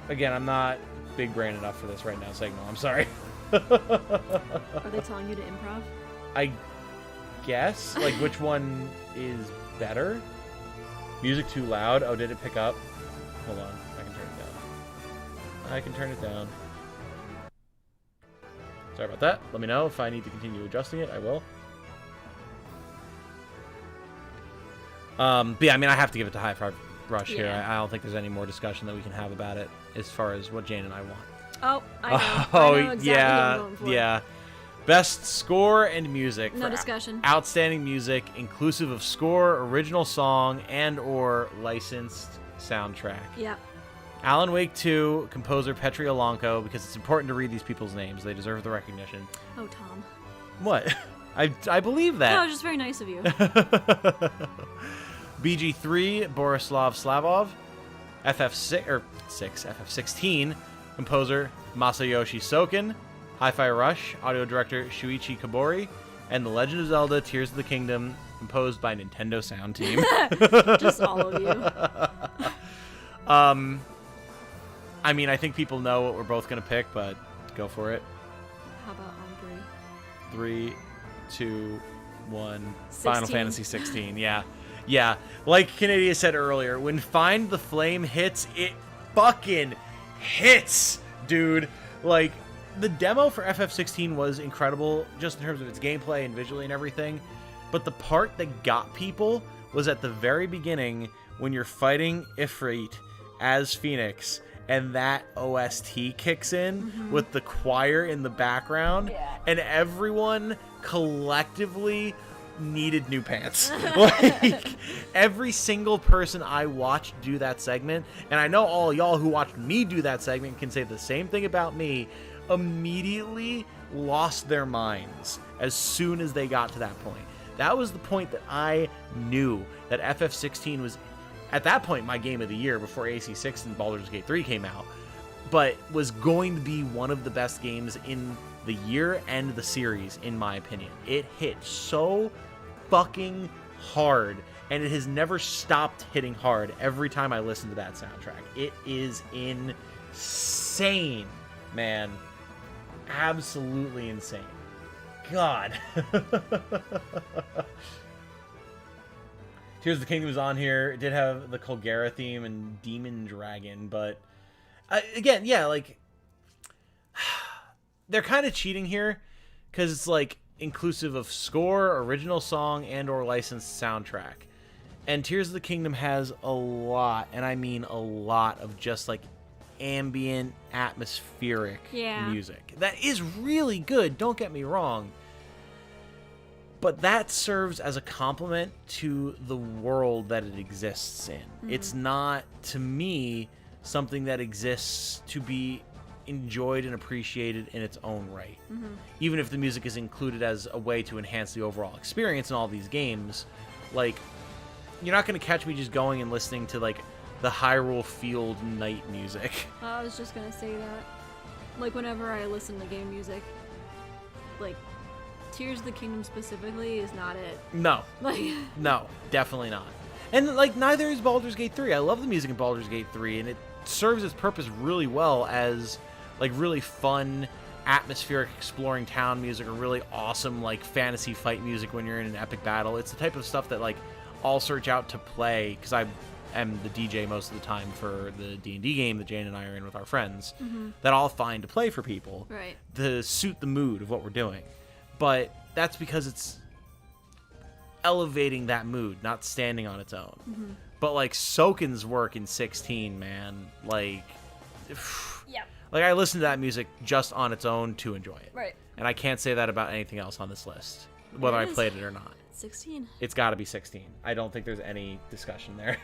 Again, I'm not big-brained enough for this right now, Signal. I'm sorry. Are they telling you to improv? I guess. Like, which one is better? Music too loud? Oh, did it pick up? Hold on. I can turn it down. Sorry about that. Let me know if I need to continue adjusting it. I will. But yeah, I mean, I have to give it to Hi-Fi Rush here. I don't think there's any more discussion that we can have about it as far as what Jane and I want. Oh, I know. I know exactly what I'm going for. Yeah. Best score and music. No discussion. Outstanding music, inclusive of score, original song, and or licensed soundtrack. Yeah. Alan Wake 2, composer Petri Alanko, because it's important to read these people's names. They deserve the recognition. Oh, Tom. What? I believe that. No, it's just very nice of you. BG3, Borislav Slavov. FF16, composer Masayoshi Soken. Hi-Fi Rush, audio director Shuichi Kabori. And The Legend of Zelda Tears of the Kingdom, composed by Nintendo Sound Team. Just all of you. I mean, I think people know what we're both going to pick, but go for it. How about on 3, 2, 1. 16. Final Fantasy 16. Yeah. Like Canadia said earlier, when Find the Flame hits, it fucking hits, dude. Like, the demo for FF16 was incredible, just in terms of its gameplay and visually and everything. But the part that got people was at the very beginning when you're fighting Ifrit as Phoenix, and that OST kicks in with the choir in the background, and everyone collectively needed new pants. Like, every single person I watched do that segment, and I know all y'all who watched me do that segment can say the same thing about me, immediately lost their minds as soon as they got to that point. That was the point that I knew that FF16 was, at that point, my game of the year before AC6 and Baldur's Gate 3 came out, but was going to be one of the best games in the year and the series, in my opinion. It hit so fucking hard, and it has never stopped hitting hard every time I listen to that soundtrack. It is insane, man. Absolutely insane. God. Tears of the Kingdom was on here. It did have the Colgera theme and Demon Dragon, but again, yeah, like, they're kind of cheating here because it's like inclusive of score, original song, and or licensed soundtrack. And Tears of the Kingdom has a lot, and I mean a lot, of just like ambient, atmospheric music. That is really good, don't get me wrong. But that serves as a complement to the world that it exists in. It's not, to me, something that exists to be enjoyed and appreciated in its own right. Even if the music is included as a way to enhance the overall experience in all these games, like, you're not going to catch me just going and listening to, like, the Hyrule Field night music. I was just gonna say that. Like, whenever I listen to game music, like, Tears of the Kingdom specifically is not it. No. Like, No, definitely not. And, like, neither is Baldur's Gate 3. I love the music in Baldur's Gate 3, and it serves its purpose really well as, like, really fun, atmospheric, exploring town music, or really awesome, like, fantasy fight music when you're in an epic battle. It's the type of stuff that, like, I'll search out to play, because I am the DJ most of the time for the D&D game that Jane and I are in with our friends, that I'll find to play for people right. to suit the mood of what we're doing. But that's because it's elevating that mood, not standing on its own. But, like, Soken's work in 16, man, like, Yeah. like, I listen to that music just on its own to enjoy it. Right. And I can't say that about anything else on this list, whether I played it or not. 16. It's got to be 16. I don't think there's any discussion there.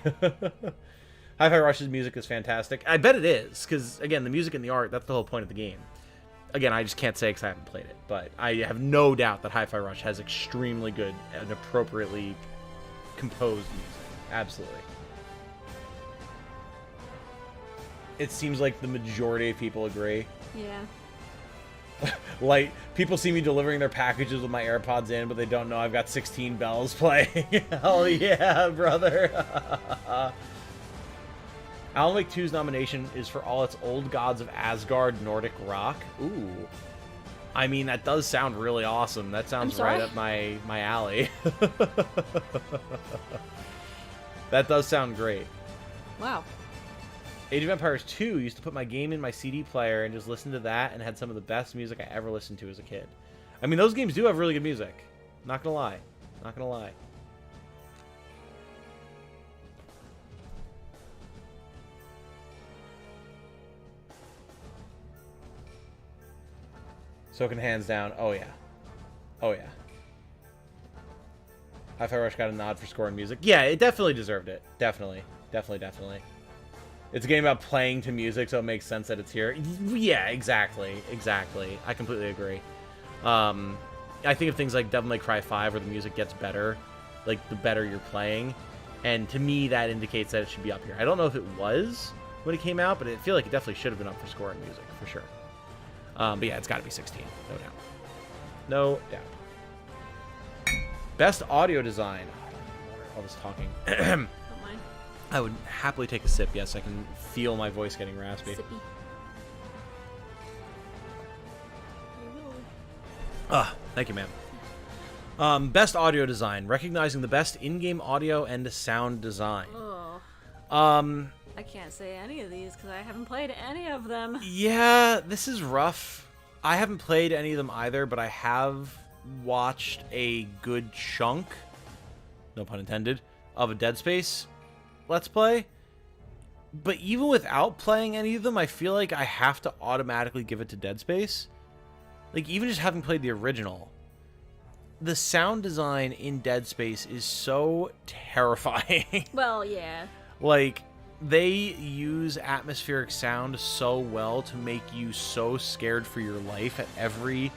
Hi-Fi Rush's music is fantastic. I bet it is, because, again, the music and the art, that's the whole point of the game. Again, I just can't say because I haven't played it, but I have no doubt that Hi-Fi Rush has extremely good and appropriately composed music. Absolutely. It seems like the majority of people agree. Yeah. Like, people see me delivering their packages with my AirPods in, but they don't know I've got 16 bells playing. Hell yeah, brother. Alan Wake 2's nomination is for all its old gods of Asgard Nordic rock. Ooh. I mean, that does sound really awesome. That sounds right up my alley. That does sound great. Wow. Age of Empires 2 used to put my game in my CD player and just listen to that, and had some of the best music I ever listened to as a kid. I mean, those games do have really good music. Not gonna lie. Not gonna lie. Soaking hands down. Oh, yeah. Oh, yeah. Hi-Fi Rush got a nod for scoring music. Yeah, it definitely deserved it. Definitely. Definitely. It's a game about playing to music, so it makes sense that it's here. Yeah, exactly. I completely agree. I think of things like Devil May Cry 5, where the music gets better, like, the better you're playing. And to me, that indicates that it should be up here. I don't know if it was when it came out, but I feel like it definitely should have been up for scoring music, for sure. But yeah, it's got to be 16, no doubt. No doubt. Best audio design. All this talking. Don't mind. I would happily take a sip. Yes, I can feel my voice getting raspy. Sippy. Thank you, ma'am. Best audio design. Recognizing the best in-game audio and sound design. Oh. I can't say any of these because I haven't played any of them. Yeah, this is rough. I haven't played any of them either, but I have watched a good chunk, no pun intended, of a Dead Space Let's Play. But even without playing any of them, I feel like I have to automatically give it to Dead Space. Like, even just having played the original, the sound design in Dead Space is so terrifying. Well, yeah. Like, they use atmospheric sound so well to make you so scared for your life at every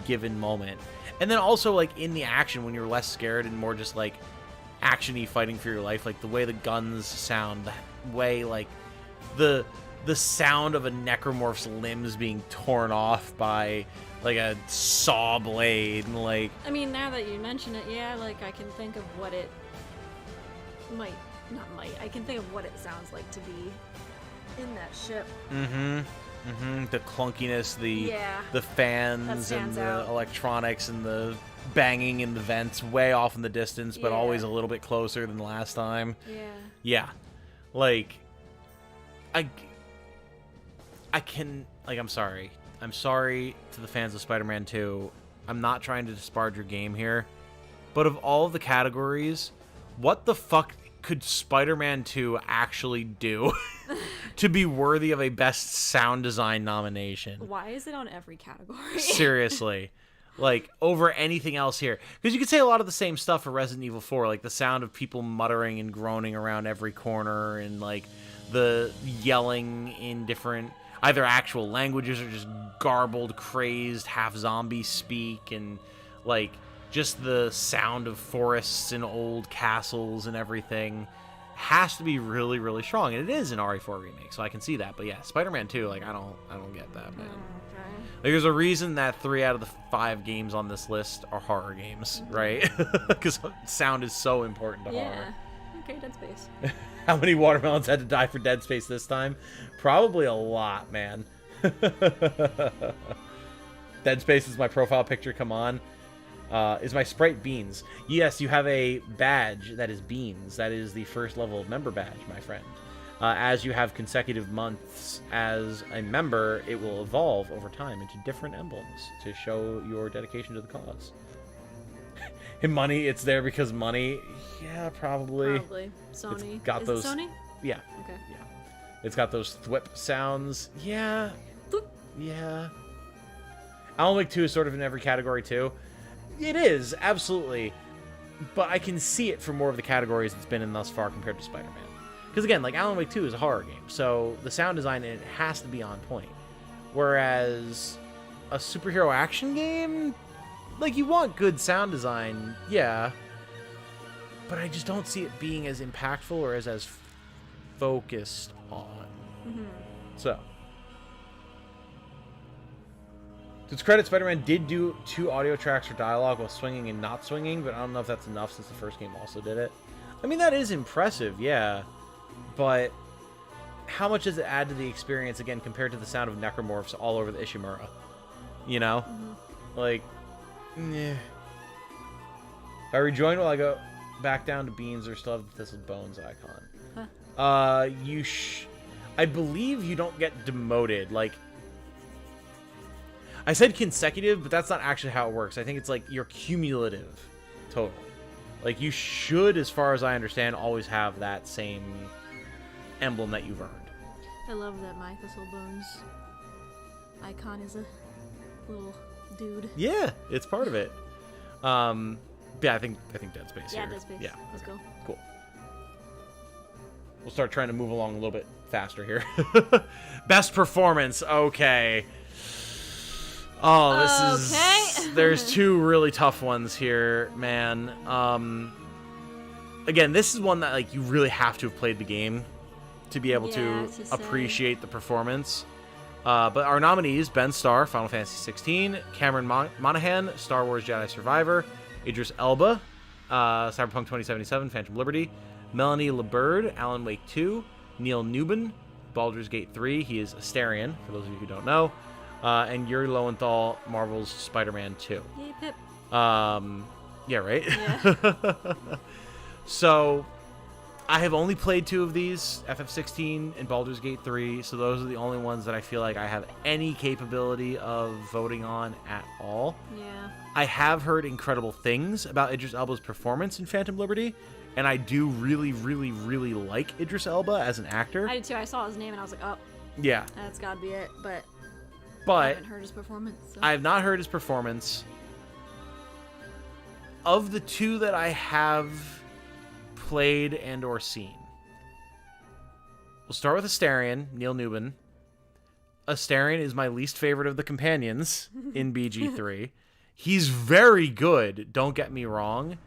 given moment. And then also, like, in the action, when you're less scared and more just, like, action-y fighting for your life, like, the way the guns sound, the way, like, the sound of a necromorph's limbs being torn off by, like, a saw blade, and, like... I mean, now that you mention it, yeah, like, I can think of what it I can think of what it sounds like to be in that ship. The clunkiness, Yeah, the fans and the out. electronics and the banging in the vents way off in the distance, but Yeah. always a little bit closer than last time. Yeah. Yeah. Like, I can, like, I'm sorry. I'm sorry to the fans of Spider-Man 2. I'm not trying to disparage your game here, but of all of the categories, what the fuck could Spider-Man 2 actually do to be worthy of a best sound design nomination? Why is it on every category? Seriously. Like, over anything else here. Because you could say a lot of the same stuff for Resident Evil 4, like the sound of people muttering and groaning around every corner, and, like, the yelling in different, either actual languages or just garbled, crazed, half-zombie speak, and, like, just the sound of forests and old castles and everything has to be really, really strong, and it is an RE4 remake, so I can see that. But yeah, Spider-Man 2, like I don't get that, man. Okay. Like, there's a reason that 3 out of the 5 games on this list are horror games, right? Because sound is so important to horror. Okay, Dead Space. How many watermelons had to die for Dead Space this time? Probably a lot, man. Dead Space is my profile picture, come on. Is my sprite Beans? Yes, you have a badge that is Beans. That is the first level member badge, my friend. As you have consecutive months as a member, it will evolve over time into different emblems to show your dedication to the cause. In money, it's there because money. Yeah, probably. Probably. Sony. It's got those. It Sony? Yeah. Okay. Yeah. It's got those thwip sounds. Yeah. Thwip. Yeah. Alan Wake 2 is sort of in every category too. It is, absolutely. But I can see it for more of the categories it's been in thus far compared to Spider-Man. Because again, like Alan Wake 2 is a horror game, so the sound design in it has to be on point. Whereas a superhero action game, like you want good sound design, yeah. But I just don't see it being as impactful or as focused on. Mm-hmm. So. To its credit, Spider-Man did do 2 audio tracks for dialogue while swinging and not swinging, but I don't know if that's enough since the first game also did it. I mean, that is impressive, yeah. But how much does it add to the experience, again, compared to the sound of necromorphs all over the Ishimura? You know? Mm-hmm. Like, eh. If I rejoin, will I go back down to Beans or still have the ThistledBones icon? Huh. I believe you don't get demoted, like... I said consecutive, but that's not actually how it works. I think it's like your cumulative total. Like you should, as far as I understand, always have that same emblem that you've earned. I love that my ThistleBones icon is a little dude. Yeah, it's part of it. Yeah, I think Dead Space. Yeah, here. Dead Space. Yeah, Let's go. Cool. We'll start trying to move along a little bit faster here. Best performance. Okay. Oh, this is... There's 2 really tough ones here, man. Again, this is one that like you really have to have played the game to be able to appreciate the performance. But our nominees, Ben Starr, Final Fantasy 16, Cameron Monaghan, Star Wars Jedi Survivor, Idris Elba, Cyberpunk 2077, Phantom Liberty, Melanie LeBird, Alan Wake 2, Neil Newbin, Baldur's Gate 3, he is Astarion, for those of you who don't know, and Yuri Lowenthal, Marvel's Spider-Man 2. Yay, Pip. Yeah, right? Yeah. So, I have only played 2 of these, FF16 and Baldur's Gate 3, so those are the only ones that I feel like I have any capability of voting on at all. Yeah. I have heard incredible things about Idris Elba's performance in Phantom Liberty, and I do really, really, really like Idris Elba as an actor. I did too. I saw his name and I was like, oh. Yeah. That's gotta be it, but I haven't heard his performance. So. I have not heard his performance. Of the 2 that I have played and or seen, we'll start with Astarion, Neil Newbin. Astarion is my least favorite of the companions in BG3. He's very good, don't get me wrong,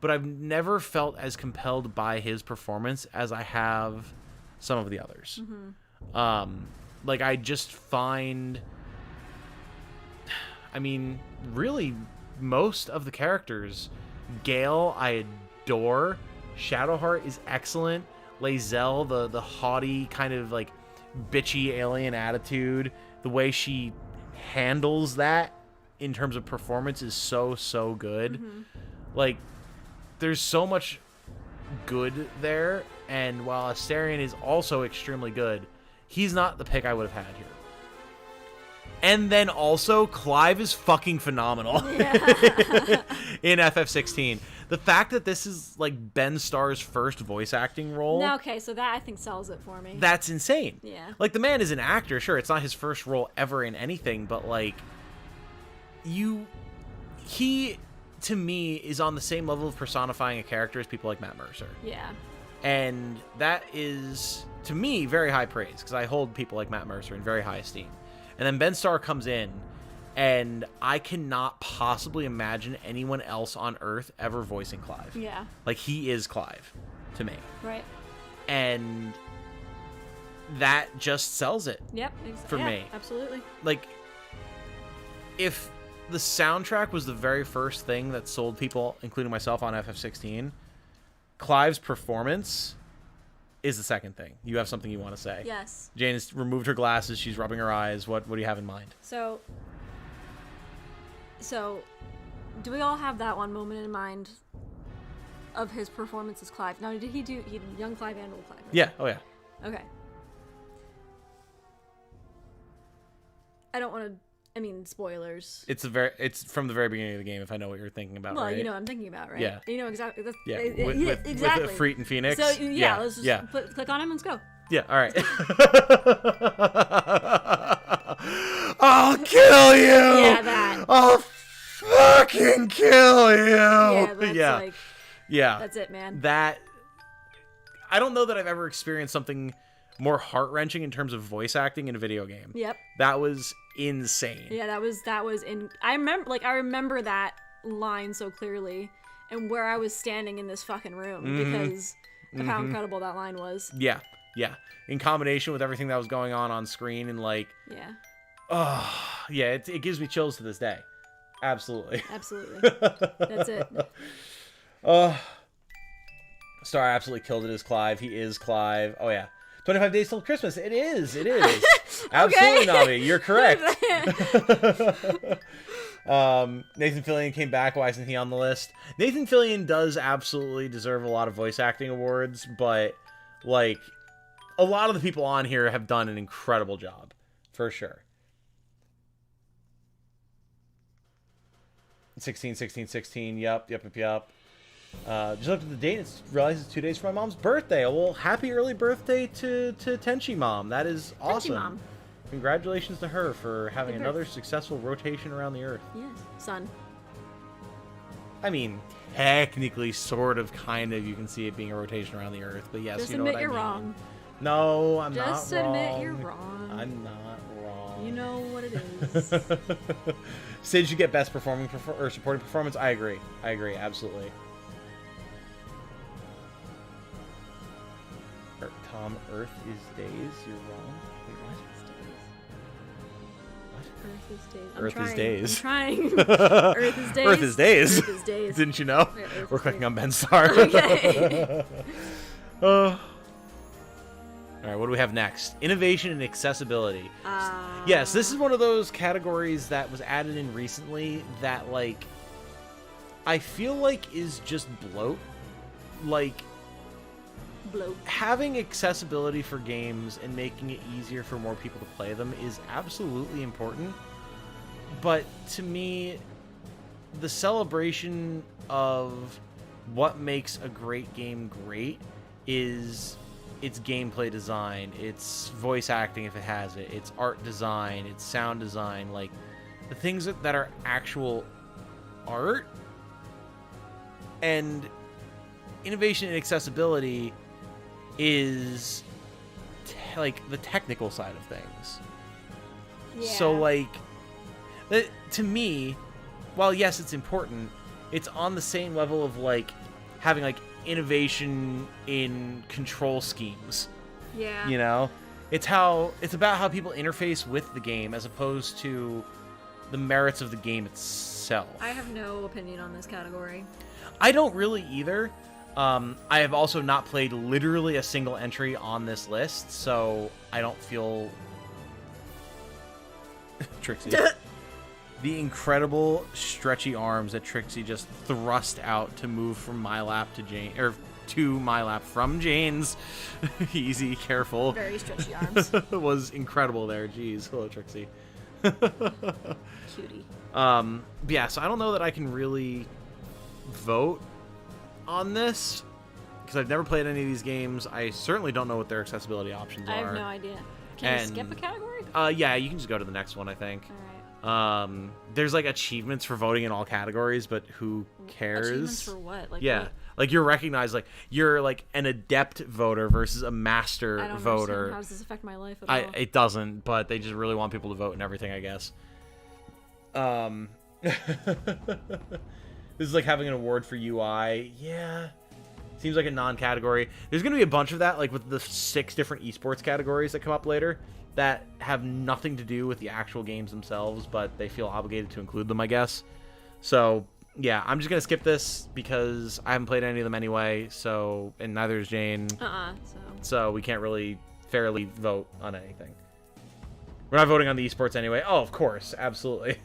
but I've never felt as compelled by his performance as I have some of the others. Mm-hmm. Like, I just find... I mean, really, most of the characters... Gale, I adore. Shadowheart is excellent. Lae'zel, the haughty, kind of, like, bitchy alien attitude. The way she handles that in terms of performance is so good. Mm-hmm. Like, there's so much good there, and while Astarion is also extremely good, he's not the pick I would have had here. And then also, Clive is fucking phenomenal in FF16. The fact that this is, like, Ben Starr's first voice acting role... No, okay, so that, I think, sells it for me. That's insane. Yeah. Like, the man is an actor, sure, it's not his first role ever in anything, but, like, he, to me, is on the same level of personifying a character as people like Matt Mercer. Yeah. And that is, to me, very high praise, because I hold people like Matt Mercer in very high esteem. And then Ben Starr comes in, and I cannot possibly imagine anyone else on Earth ever voicing Clive. Yeah. Like, he is Clive, to me. Right. and that just sells it. Yep. For me. Absolutely. Like, if the soundtrack was the very first thing that sold people, including myself, on FF16, Clive's performance is the second thing. You have something you want to say. Yes. Jane has removed her glasses. She's rubbing her eyes. What do you have in mind? So, do we all have that one moment in mind of his performance as Clive? Now, did he young Clive and old Clive? Right? Yeah. Oh, yeah. Okay. I don't want to... I mean, spoilers. It's from the very beginning of the game, if I know what you're thinking about, well, right? you know what I'm thinking about, right? Yeah. You know exactly. Yeah. Exactly. With Freet and Phoenix. So, yeah. Let's just click on him and let's go. Yeah, all right. I'll kill you! Yeah, that. I'll fucking kill you! Yeah, that's like... Yeah. That's it, man. That... I don't know that I've ever experienced something more heart-wrenching in terms of voice acting in a video game. Yep. That was insane. Yeah, that was in... I remember that line so clearly and where I was standing in this fucking room because of how incredible that line was. Yeah. Yeah. In combination with everything that was going on screen and like... Yeah. Oh, yeah, it gives me chills to this day. Absolutely. Absolutely. That's it. Star absolutely killed it as Clive. He is Clive. Oh, yeah. 25 days till Christmas. It is. Absolutely, Navi. You're correct. Nathan Fillion came back. Why isn't he on the list? Nathan Fillion does absolutely deserve a lot of voice acting awards, but, like, a lot of the people on here have done an incredible job. For sure. 16. Yup. Just looked at the date and realized it's 2 days for my mom's birthday. Well, happy early birthday to Tenchi Mom. That is awesome. Tenchi Mom. Congratulations to her for having another successful rotation around the Earth. Yes, son. I mean, technically, sort of, kind of, you can see it being a rotation around the Earth. But yes, just you know what I mean. Just admit you're wrong. No, I'm not wrong. Just admit you're wrong. I'm not wrong. You know what it is. Sid should get best performing or supporting performance. I agree, absolutely. Tom, Earth is days. You're wrong. Wait, what? Earth is days. Earth is days. I'm trying. Earth is days. Earth is days. Earth is days. Didn't you know? Yeah, we're clicking on Ben's star. Okay. All right, what do we have next? Innovation and accessibility. Yes, this is one of those categories that was added in recently that, like, I feel like is just bloat. Like, having accessibility for games and making it easier for more people to play them is absolutely important. But to me, the celebration of what makes a great game great is its gameplay design, its voice acting if it has it, its art design, its sound design, like the things that are actual art. And innovation and accessibility is like the technical side of things. Yeah. So like to me, while yes it's important, it's on the same level of like having like innovation in control schemes. Yeah. You know? It's about how people interface with the game as opposed to the merits of the game itself. I have no opinion on this category. I don't really either. I have also not played literally a single entry on this list, so I don't feel... Trixie. The incredible stretchy arms that Trixie just thrust out to move from my lap to Jane, or to my lap from Jane's. Easy, careful. Very stretchy arms. Was incredible there. Jeez. Hello, Trixie. Cutie. Yeah, so I don't know that I can really vote on this because I've never played any of these games. I certainly don't know what their accessibility options are. I have no idea. Can you skip a category? Yeah, you can just go to the next one, I think. All right. There's like achievements for voting in all categories, but who cares? Achievements for what? Like, yeah. what? Like you're recognized, like you're like an adept voter versus a master I don't voter. understand. How does this affect my life at all? It doesn't, but they just really want people to vote and everything, I guess. This is like having an award for UI. Yeah. Seems like a non-category. There's going to be a bunch of that, like with the 6 different esports categories that come up later that have nothing to do with the actual games themselves, but they feel obligated to include them, I guess. So, yeah, I'm just going to skip this because I haven't played any of them anyway, so, and neither is Jane. So we can't really fairly vote on anything. We're not voting on the esports anyway. Oh, of course. Absolutely.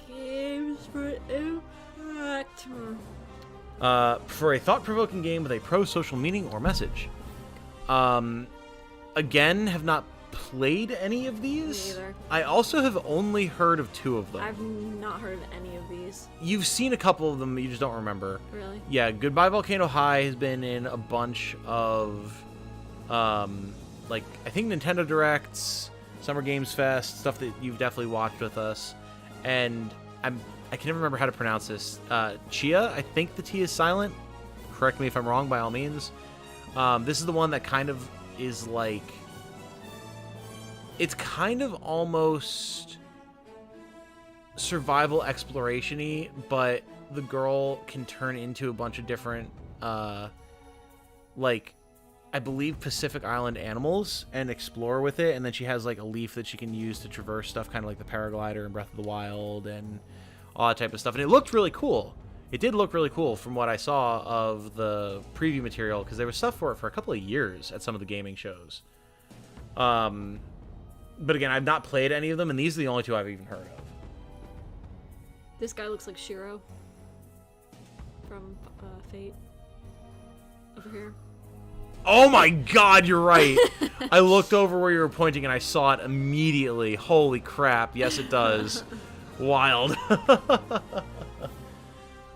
Games for impact. For a thought-provoking game with a pro-social meaning or message. Again, have not played any of these. Me either. I also have only heard of 2 of them. I've not heard of any of these. You've seen a couple of them, you just don't remember. Really? Yeah, Goodbye Volcano High has been in a bunch of, like, I think Nintendo Directs, Summer Games Fest, stuff that you've definitely watched with us. And I can never remember how to pronounce this. Chia, I think the T is silent. Correct me if I'm wrong, by all means. This is the one that kind of is like... It's kind of almost survival exploration-y, but the girl can turn into a bunch of different, like, I believe Pacific Island animals and explore with it, and then she has, like, a leaf that she can use to traverse stuff, kind of like the paraglider in Breath of the Wild and all that type of stuff. And it looked really cool. It did look really cool from what I saw of the preview material, because there was stuff for it for a couple of years at some of the gaming shows. But again, I've not played any of them, and these are the only 2 I've even heard of. This guy looks like Shiro from Fate. Over here. Oh my god, you're right! I looked over where you were pointing, and I saw it immediately. Holy crap, yes it does. Wild.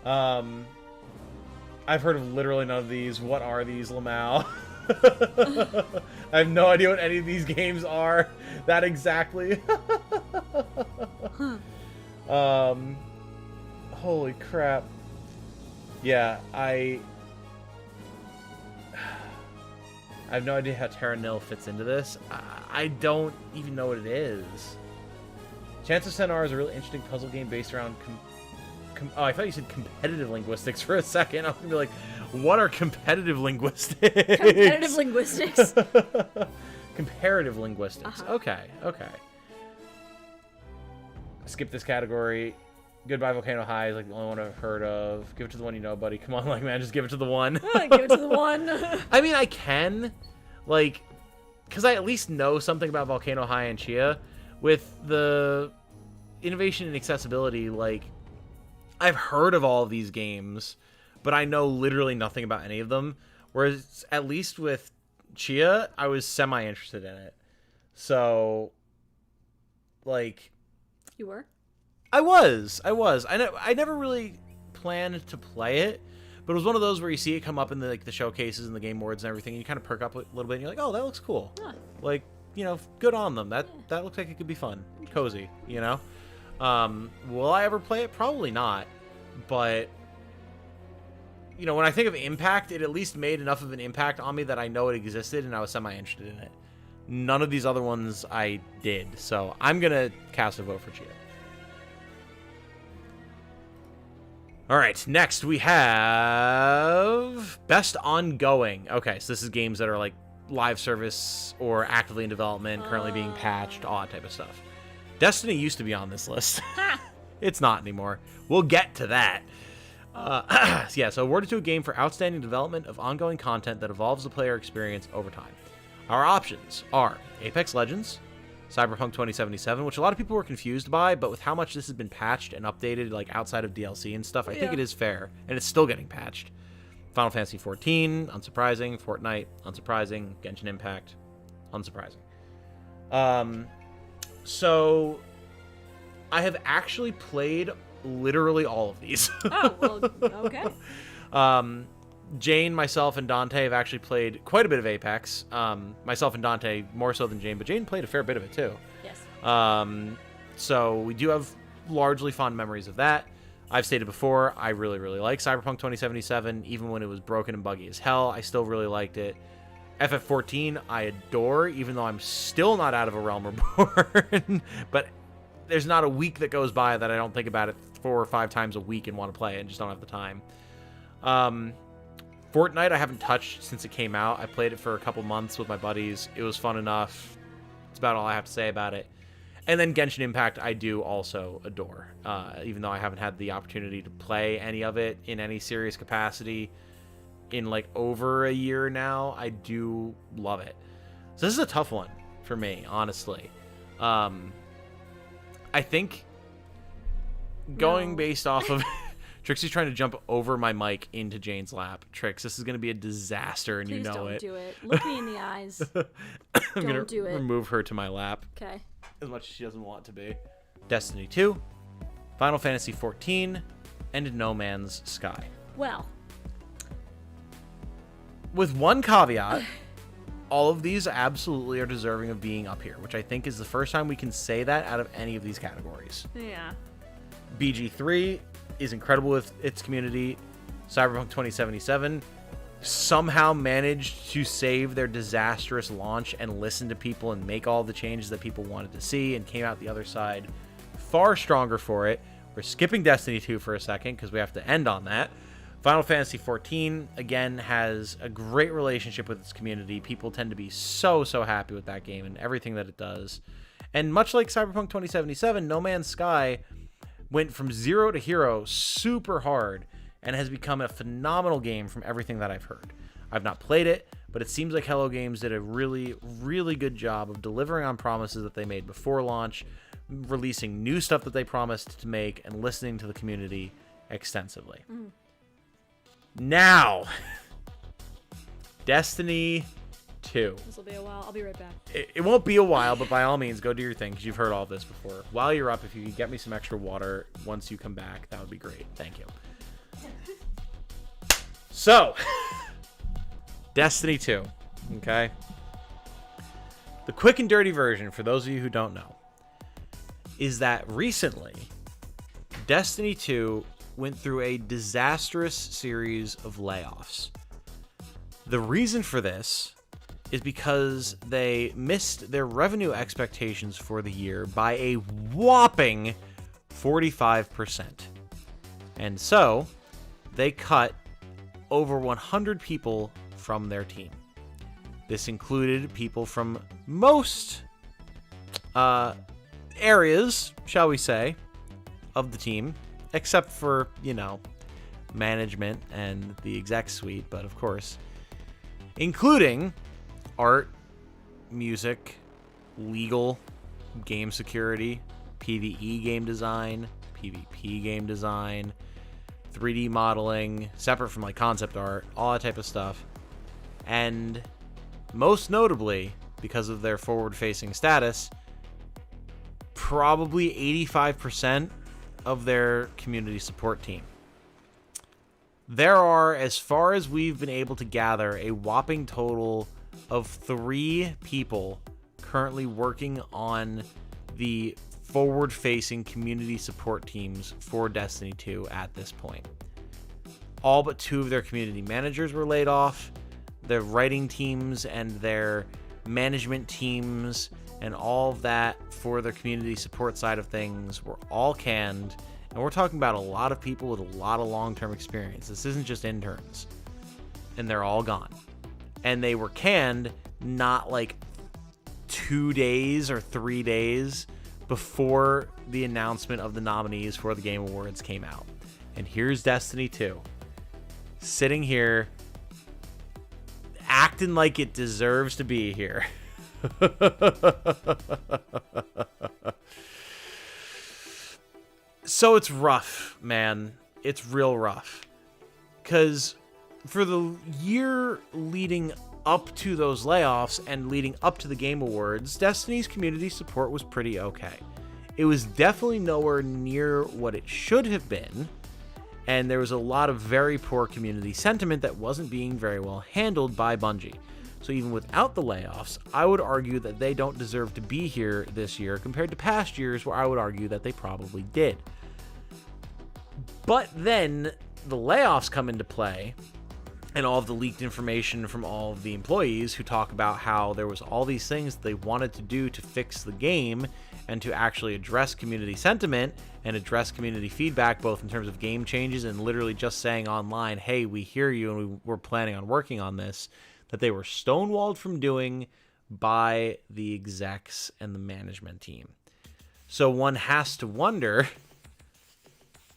I've heard of literally none of these. What are these, Lamau? I have no idea what any of these games are. That exactly. Holy crap. Yeah, I have no idea how Terra Nil fits into this. I don't even know what it is. Chance of Centaur is a really interesting puzzle game based around... oh, I thought you said competitive linguistics for a second. I was going to be like, what are competitive linguistics? Competitive linguistics. Comparative linguistics. Uh-huh. Okay. Skip this category. Goodbye Volcano High is like the only one I've heard of. Give it to the one you know, buddy. Come on, like, man, just give it to the one. Give it to the one. I mean, I can, like, because I at least know something about Volcano High and Chia. With the innovation and accessibility, like, I've heard of all of these games, but I know literally nothing about any of them. Whereas, at least with Chia, I was semi-interested in it. So, like... You were? I was. I never really planned to play it, but it was one of those where you see it come up in the, like, the showcases and the Game Awards and everything, and you kind of perk up a little bit, and you're like, oh, that looks cool. Huh. Like, you know, good on them. That looks like it could be fun. Cozy, you know? Will I ever play it? Probably not. But, you know, when I think of impact, it at least made enough of an impact on me that I know it existed and I was semi-interested in it. None of these other ones I did. So I'm going to cast a vote for Chia. All right, next we have Best Ongoing. Okay, so this is games that are like live service or actively in development, currently being patched, all that type of stuff. Destiny used to be on this list. It's not anymore. We'll get to that. Yeah, so awarded to a game for outstanding development of ongoing content that evolves the player experience over time. Our options are Apex Legends, Cyberpunk 2077, which a lot of people were confused by, but with how much this has been patched and updated, like outside of DLC and stuff, I think it is fair, and it's still getting patched. Final Fantasy 14, unsurprising. Fortnite, unsurprising. Genshin Impact, unsurprising. So I have actually played literally all of these. Oh, well, okay. Jane, myself, and Dante have actually played quite a bit of Apex. Myself and Dante more so than Jane, but Jane played a fair bit of it too. Yes. So we do have largely fond memories of that. I've stated before, I really, really like Cyberpunk 2077. Even when it was broken and buggy as hell, I still really liked it. FF14, I adore, even though I'm still not out of A Realm Reborn. But there's not a week that goes by that I don't think about it 4 or 5 times a week and want to play it and just don't have the time. Fortnite I haven't touched since it came out. I played it for a couple months with my buddies. It was fun enough. It's about all I have to say about it. And then Genshin Impact I do also adore. Even though I haven't had the opportunity to play any of it in any serious capacity in like over a year now, I do love it. So this is a tough one for me, honestly. I think going based off of Trixie's trying to jump over my mic into Jane's lap. Trix, this is going to be a disaster, and Please you know it. Please don't do it. Look me in the eyes. I'm going do to it. remove her to my lap. Okay. As much as she doesn't want to be. Destiny 2, Final Fantasy 14, and No Man's Sky. Well. With one caveat, all of these absolutely are deserving of being up here, which I think is the first time we can say that out of any of these categories. Yeah. BG3 is incredible with its community. Cyberpunk 2077 somehow managed to save their disastrous launch and listen to people and make all the changes that people wanted to see and came out the other side far stronger for it. We're skipping Destiny 2 for a second because we have to end on that. Final Fantasy 14, again, has a great relationship with its community. People tend to be so happy with that game and everything that it does. And much like Cyberpunk 2077, No Man's Sky went from zero to hero super hard and has become a phenomenal game from everything that I've heard. I've not played it, but it seems like Hello Games did a really, really good job of delivering on promises that they made before launch, releasing new stuff that they promised to make, and listening to the community extensively. Now, Destiny 2. This will be a while. I'll be right back. It won't be a while, but by all means, go do your thing, because you've heard all of this before. While you're up, if you could get me some extra water once you come back, that would be great. Thank you. So, Destiny 2, okay? The quick and dirty version, for those of you who don't know, is that recently, Destiny 2 went through a disastrous series of layoffs. The reason for this is because they missed their revenue expectations for the year by a whopping 45%. And so, they cut over 100 people from their team. This included people from most areas, shall we say, of the team, except for, you know, management and the exec suite, but of course, including art, music, legal, game security, PvE game design, PvP game design, 3D modeling, separate from like concept art, all that type of stuff. And most notably, because of their forward-facing status, probably 85% of their community support team. There are, as far as we've been able to gather, a whopping total of 3 people currently working on the forward-facing community support teams for Destiny 2 at this point. All but 2 of their community managers were laid off. Their writing teams and their management teams and all of that for their community support side of things were all canned. And we're talking about a lot of people with a lot of long-term experience. This isn't just interns. And they're all gone. And they were canned not like 2 days or 3 days before the announcement of the nominees for the Game Awards came out. And here's Destiny 2. Sitting here, acting like it deserves to be here. So it's rough, man. It's real rough. Because for the year leading up to those layoffs and leading up to the Game Awards, Destiny's community support was pretty okay. It was definitely nowhere near what it should have been, and there was a lot of very poor community sentiment that wasn't being very well handled by Bungie. So even without the layoffs, I would argue that they don't deserve to be here this year compared to past years where I would argue that they probably did. But then the layoffs come into play, and all of the leaked information from all of the employees who talk about how there was all these things that they wanted to do to fix the game, and to actually address community sentiment and address community feedback, both in terms of game changes and literally just saying online, hey, we hear you and we're planning on working on this, that they were stonewalled from doing by the execs and the management team. So one has to wonder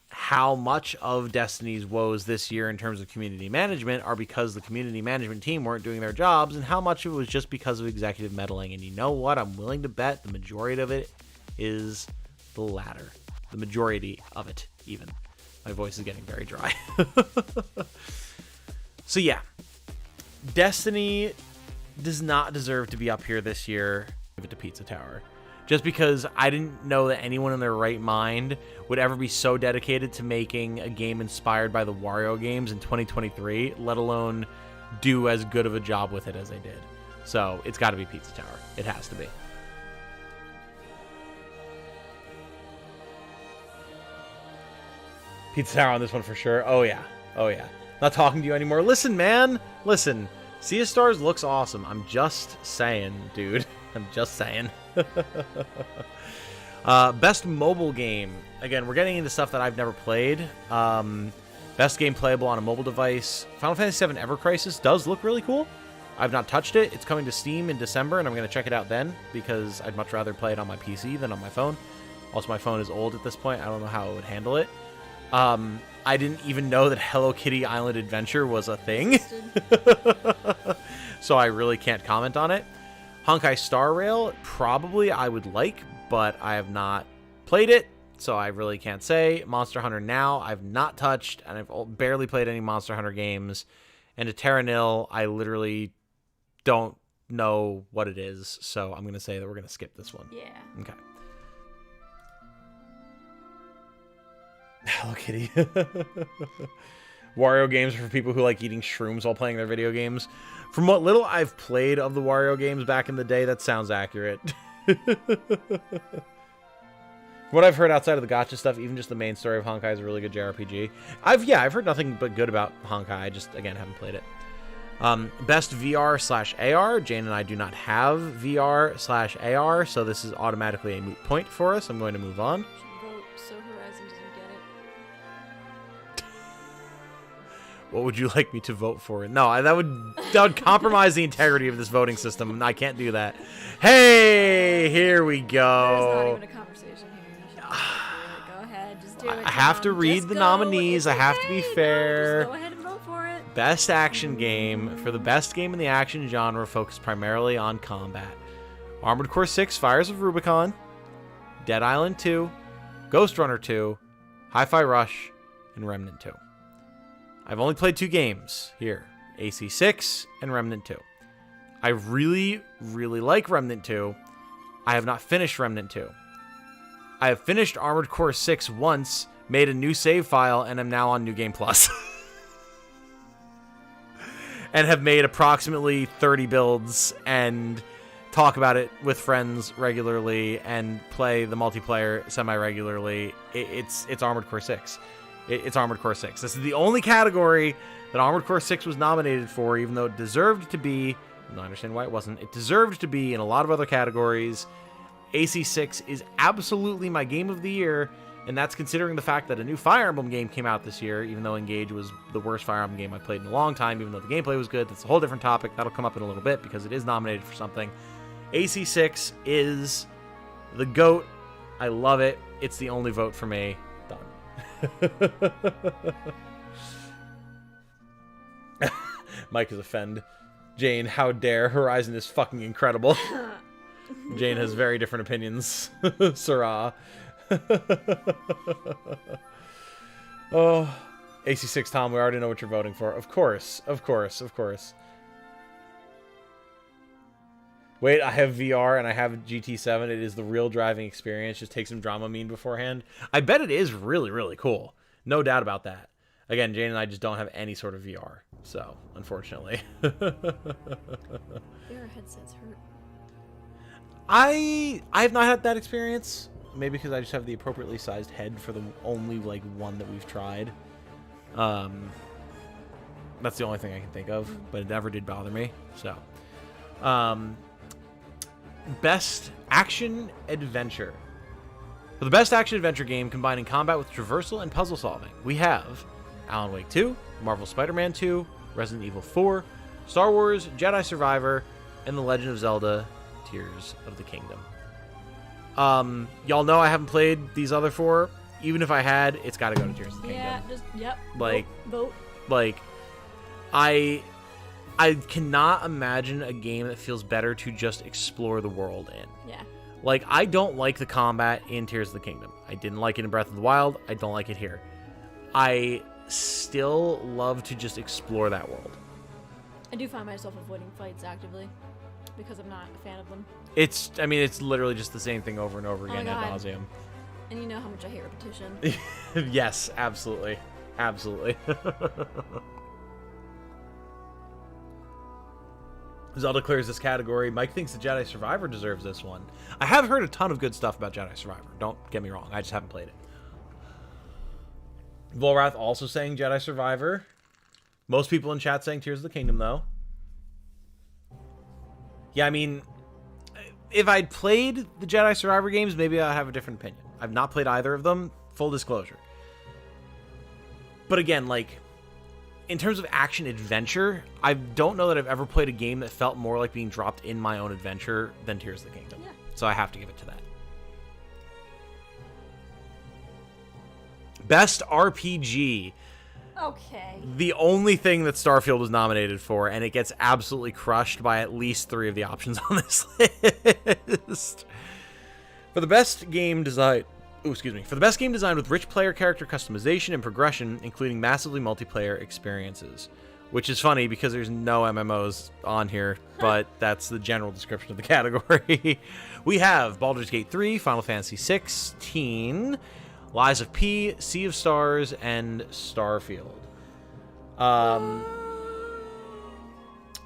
how much of Destiny's woes this year in terms of community management are because the community management team weren't doing their jobs, and how much of it was just because of executive meddling. And you know what? I'm willing to bet the majority of it is the latter. The majority of it, even. My voice is getting very dry. So yeah, Destiny does not deserve to be up here this year. Give it to Pizza Tower. Just because I didn't know that anyone in their right mind would ever be so dedicated to making a game inspired by the Wario games in 2023, let alone do as good of a job with it as they did. So it's got to be Pizza Tower. It has to be. Pizza Tower on this one for sure. Oh yeah. Oh yeah. Not talking to you anymore. Listen, man. Listen. Sea of Stars looks awesome. I'm just saying, dude. I'm just saying. Best mobile game. Again, we're getting into stuff that I've never played. Best game playable on a mobile device. Final Fantasy VII Ever Crisis does look really cool. I've not touched it. It's coming to Steam in December, and I'm going to check it out then, because I'd much rather play it on my PC than on my phone. Also, my phone is old at this point. I don't know how it would handle it. I didn't even know that Hello Kitty Island Adventure was a thing. So I really can't comment on it. Honkai Star Rail, probably I would like, but I have not played it, so I really can't say. Monster Hunter Now, I've not touched, and I've barely played any Monster Hunter games. And to Terra Nil, I literally don't know what it is, so I'm going to say that we're going to skip this one. Yeah. Okay. Hello Kitty. Wario games are for people who like eating shrooms while playing their video games. From what little I've played of the Wario games back in the day, that sounds accurate. What I've heard outside of the gacha stuff, even just the main story of Honkai is a really good JRPG. I've heard nothing but good about Honkai. I just, again, haven't played it. Best VR/AR. Jane and I do not have VR/AR, so this is automatically a moot point for us. I'm going to move on. Vote so Horizon doesn't get it. What would you like me to vote for? No, that would compromise the integrity of this voting system. I can't do that. Hey, here we go. There's not even a conversation here. You should just do it. Go ahead, just do it. I have to read the nominees. I have to be fair. Just go ahead and vote for it. Best action game. For the best game in the action genre, focused primarily on combat. Armored Core 6, Fires of Rubicon, Dead Island 2, Ghost Runner 2, Hi-Fi Rush, and Remnant 2. I've only played 2 games here, AC6 and Remnant 2. I really, really like Remnant 2. I have not finished Remnant 2. I have finished Armored Core 6 once, made a new save file, and am now on New Game Plus. And have made approximately 30 builds and talk about it with friends regularly and play the multiplayer semi-regularly. It's Armored Core 6. It's Armored Core 6. This is the only category that Armored Core 6 was nominated for, even though it deserved to be. I don't understand why it wasn't. It deserved to be in a lot of other categories. AC6 is absolutely my game of the year, and that's considering the fact that a new Fire Emblem game came out this year, even though Engage was the worst Fire Emblem game I've played in a long time, even though the gameplay was good. That's a whole different topic. That'll come up in a little bit because it is nominated for something. AC6 is the GOAT. I love it. It's the only vote for me. Done. Mike is offended. Jane, how dare. Horizon is fucking incredible. Jane has very different opinions. Sarah. Oh, AC6, Tom, we already know what you're voting for. Of course, of course, of course. Wait, I have VR and I have GT7. It is the real driving experience. Just take some Dramamine beforehand. I bet it is really, really cool. No doubt about that. Again, Jane and I just don't have any sort of VR. So, unfortunately. VR headsets hurt. I have not had that experience. Maybe because I just have the appropriately sized head for the only, like, one that we've tried. That's the only thing I can think of. But it never did bother me. So, Best Action Adventure. For the Best Action Adventure game combining combat with traversal and puzzle solving, we have Alan Wake 2, Marvel Spider-Man 2, Resident Evil 4, Star Wars, Jedi Survivor, and The Legend of Zelda Tears of the Kingdom. Y'all know I haven't played these other 4. Even if I had, it's got to go to Tears of the Kingdom. Yeah, just, yep. Like, vote. Like, I cannot imagine a game that feels better to just explore the world in. Yeah. Like, I don't like the combat in Tears of the Kingdom. I didn't like it in Breath of the Wild. I don't like it here. I still love to just explore that world. I do find myself avoiding fights actively because I'm not a fan of them. It's literally just the same thing over and over again ad nauseum. And you know how much I hate repetition. Yes, absolutely. Absolutely. Zelda clears this category. Mike thinks the Jedi Survivor deserves this one. I have heard a ton of good stuff about Jedi Survivor. Don't get me wrong. I just haven't played it. Volrath also saying Jedi Survivor. Most people in chat saying Tears of the Kingdom, though. Yeah, I mean, if I'd played the Jedi Survivor games, maybe I'd have a different opinion. I've not played either of them. Full disclosure. But again, like, in terms of action adventure, I don't know that I've ever played a game that felt more like being dropped in my own adventure than Tears of the Kingdom. Yeah. So I have to give it to that. Best RPG. Okay. The only thing that Starfield was nominated for, and it gets absolutely crushed by at least 3 of the options on this list. For the best game design, for the best game design with rich player character customization and progression, including massively multiplayer experiences. Which is funny because there's no MMOs on here, but that's the general description of the category. We have Baldur's Gate 3, Final Fantasy 16, Lies of P, Sea of Stars, and Starfield.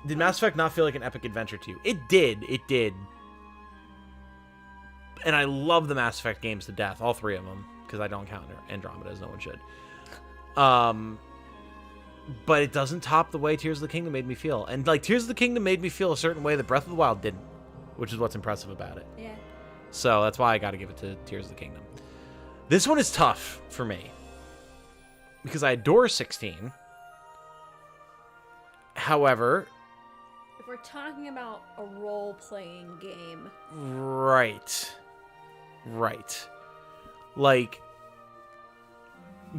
Did Mass Effect not feel like an epic adventure to you? It did. It did. And I love the Mass Effect games to death, all 3 of them, because I don't count Andromeda, as no one should. But it doesn't top the way Tears of the Kingdom made me feel. And, like, Tears of the Kingdom made me feel a certain way that Breath of the Wild didn't, which is what's impressive about it. Yeah. So that's why I got to give it to Tears of the Kingdom. This one is tough for me, because I adore 16. However... if we're talking about a role-playing game... Right. Like,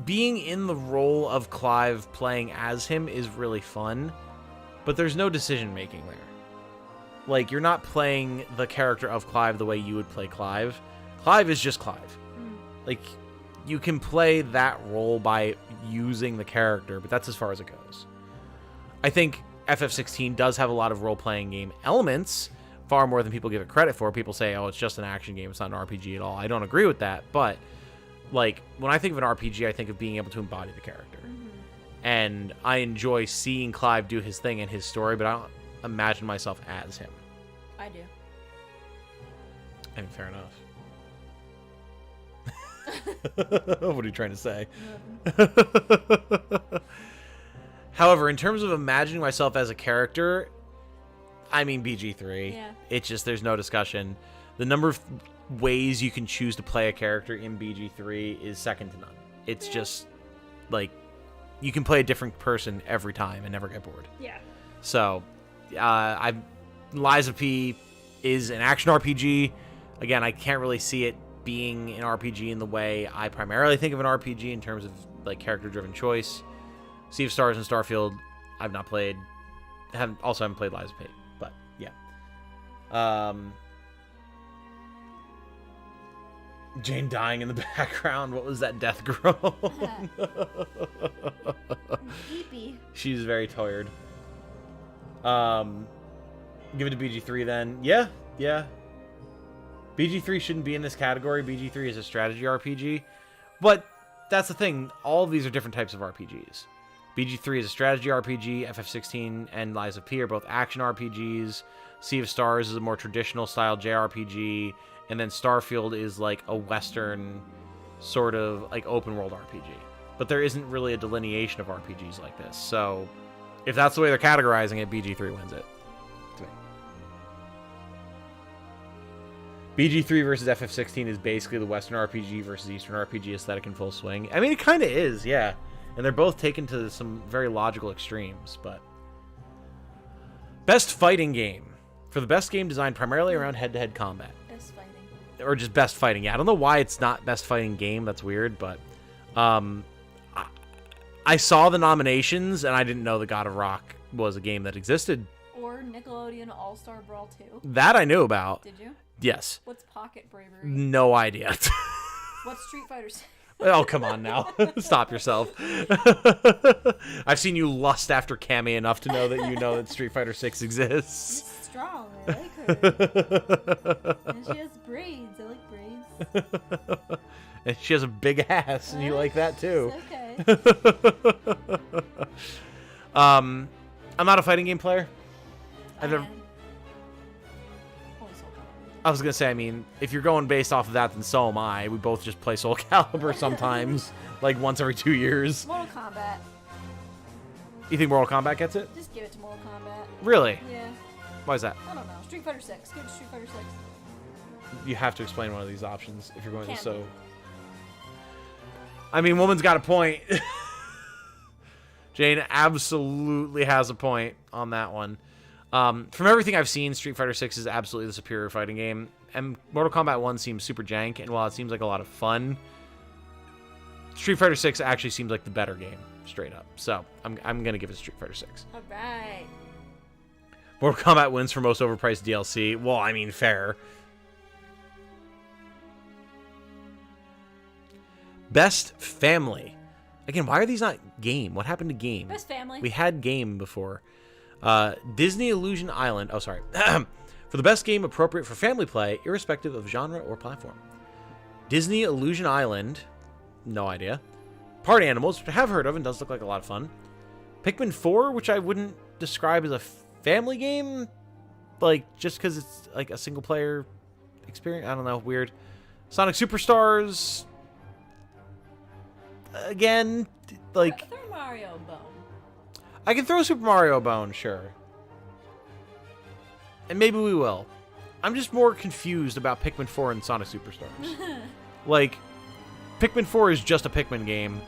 being in the role of Clive playing as him is really fun, but there's no decision-making there. Like, you're not playing the character of Clive the way you would play Clive. Clive is just Clive. Like, you can play that role by using the character, but that's as far as it goes. I think FF16 does have a lot of role-playing game elements, far more than people give it credit for. People say, oh, it's just an action game, it's not an RPG at all. I don't agree with that, but, like, when I think of an RPG, I think of being able to embody the character. And I enjoy seeing Clive do his thing in his story, but I don't imagine myself as him. I do. I mean, fair enough. What are you trying to say? However, in terms of imagining myself as a character, I mean BG3. Yeah. It's just, there's no discussion. The number of ways you can choose to play a character in BG3 is second to none. It's just, like, you can play a different person every time and never get bored. Yeah. So, Lies of P is an action RPG. Again, I can't really see it being an RPG in the way I primarily think of an RPG in terms of, like, character-driven choice. Sea of Stars and Starfield, I've not played. Haven't played Lies of P, but yeah. Jane dying in the background. What was that death groan? Sleepy. She's very tired. Give it to BG3 then. Yeah. BG3 shouldn't be in this category. BG3 is a strategy RPG. But that's the thing. All of these are different types of RPGs. BG3 is a strategy RPG. FF16 and Lies of P are both action RPGs. Sea of Stars is a more traditional style JRPG. And then Starfield is like a Western sort of like open world RPG. But there isn't really a delineation of RPGs like this. So if that's the way they're categorizing it, BG3 wins it. BG3 versus FF16 is basically the Western RPG versus Eastern RPG aesthetic in full swing. I mean, it kind of is, yeah. And they're both taken to some very logical extremes, but... Best fighting game. For the best game designed primarily around head-to-head combat. Best fighting. Or just best fighting. Yeah, I don't know why it's not best fighting game. That's weird, but... I saw the nominations, and I didn't know that God of Rock was a game that existed. Or Nickelodeon All-Star Brawl 2. That I knew about. Did you? Yes. What's Pocket Bravery? No idea. What's Street Fighter 6? Oh, come on now. Stop yourself. I've seen you lust after Cammy enough to know that you know that Street Fighter 6 exists. She's strong. I like her. And she has braids. I like braids. And she has a big ass, and you like that too. Okay. I'm not a fighting game player. I've never... I was gonna say, I mean, if you're going based off of that, then so am I. We both just play Soul Calibur sometimes, like once every 2 years. Mortal Kombat. You think Mortal Kombat gets it? Just give it to Mortal Kombat. Really? Yeah. Why is that? I don't know. Street Fighter 6. Give it to Street Fighter 6. You have to explain one of these options if you're going Can't to so. I mean, woman's got a point. Jane absolutely has a point on that one. From everything I've seen, Street Fighter 6 is absolutely the superior fighting game. And Mortal Kombat 1 seems super jank, and while it seems like a lot of fun, Street Fighter 6 actually seems like the better game, straight up. So, I'm going to give it Street Fighter 6. All right. Mortal Kombat wins for most overpriced DLC. Well, I mean, fair. Best family. Again, why are these not game? What happened to game? Best family. We had game before. Disney Illusion Island. Oh, sorry. For the best game appropriate for family play, irrespective of genre or platform. Disney Illusion Island. No idea. Party Animals, which I have heard of and does look like a lot of fun. Pikmin 4, which I wouldn't describe as a family game. Like, just because it's like a single player experience. I don't know. Weird. Sonic Superstars. Again, like... Throw Mario Bone. I can throw Super Mario Bone, sure. And maybe we will. I'm just more confused about Pikmin 4 and Sonic Superstars. Like, Pikmin 4 is just a Pikmin game.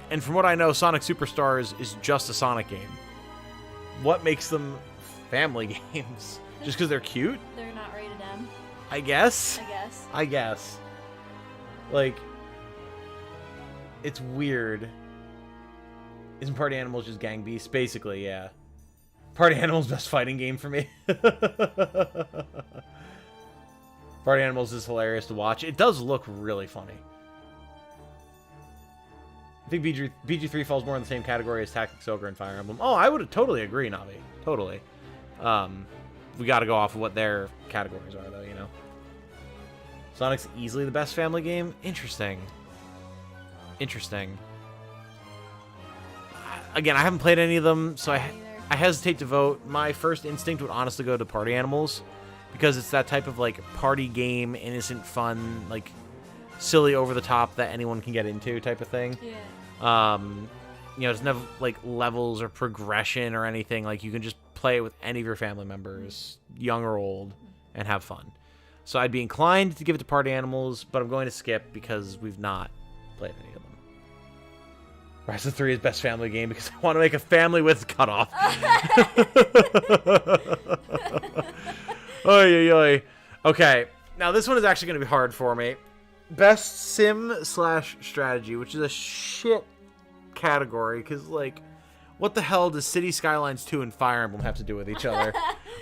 And from what I know, Sonic Superstars is just a Sonic game. What makes them family games? Just because they're cute? They're not rated M. I guess. I guess. Like, it's weird. Isn't Party Animals just Gang Beasts? Basically, yeah. Party Animals best fighting game for me. Party Animals is hilarious to watch. It does look really funny. I think BG3 falls more in the same category as Tactics Ogre and Fire Emblem. Oh, I would totally agree, Navi. Totally. We got to go off of what their categories are, though, you know. Sonic's easily the best family game? Interesting. Interesting. Again, I haven't played any of them, so I hesitate to vote. My first instinct would honestly go to Party Animals, because it's that type of, like, party game, innocent, fun, like, silly, over-the-top that anyone can get into type of thing. Yeah. You know, it doesn't have, like, levels or progression or anything. Like, you can just play it with any of your family members, young or old, and have fun. So I'd be inclined to give it to Party Animals, but I'm going to skip because we've not played any of them. Rise of 3 is best family game because I want to make a family with cutoff. Oy, oy, oy. Okay, now this one is actually going to be hard for me. Best sim/strategy, which is a shit category because, like, what the hell does City Skylines 2 and Fire Emblem have to do with each other?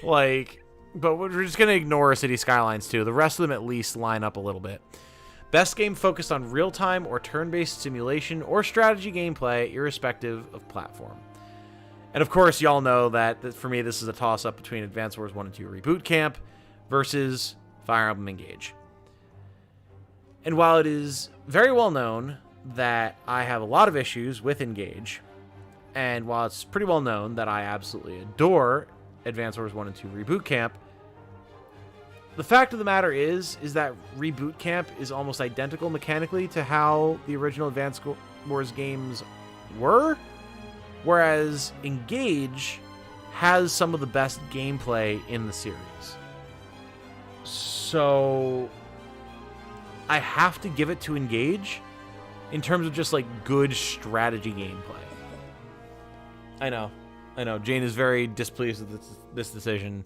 Like, but we're just going to ignore City Skylines 2. The rest of them at least line up a little bit. Best game focused on real-time or turn-based simulation or strategy gameplay, irrespective of platform. And of course, y'all know that for me, this is a toss-up between Advance Wars 1 and 2 Reboot Camp versus Fire Emblem Engage. And while it is very well known that I have a lot of issues with Engage, and while it's pretty well known that I absolutely adore Advance Wars 1 and 2 Reboot Camp, the fact of the matter is that Reboot Camp is almost identical mechanically to how the original Advance Wars games were, whereas Engage has some of the best gameplay in the series. So I have to give it to Engage in terms of just like good strategy gameplay. I know. Jane is very displeased with this decision.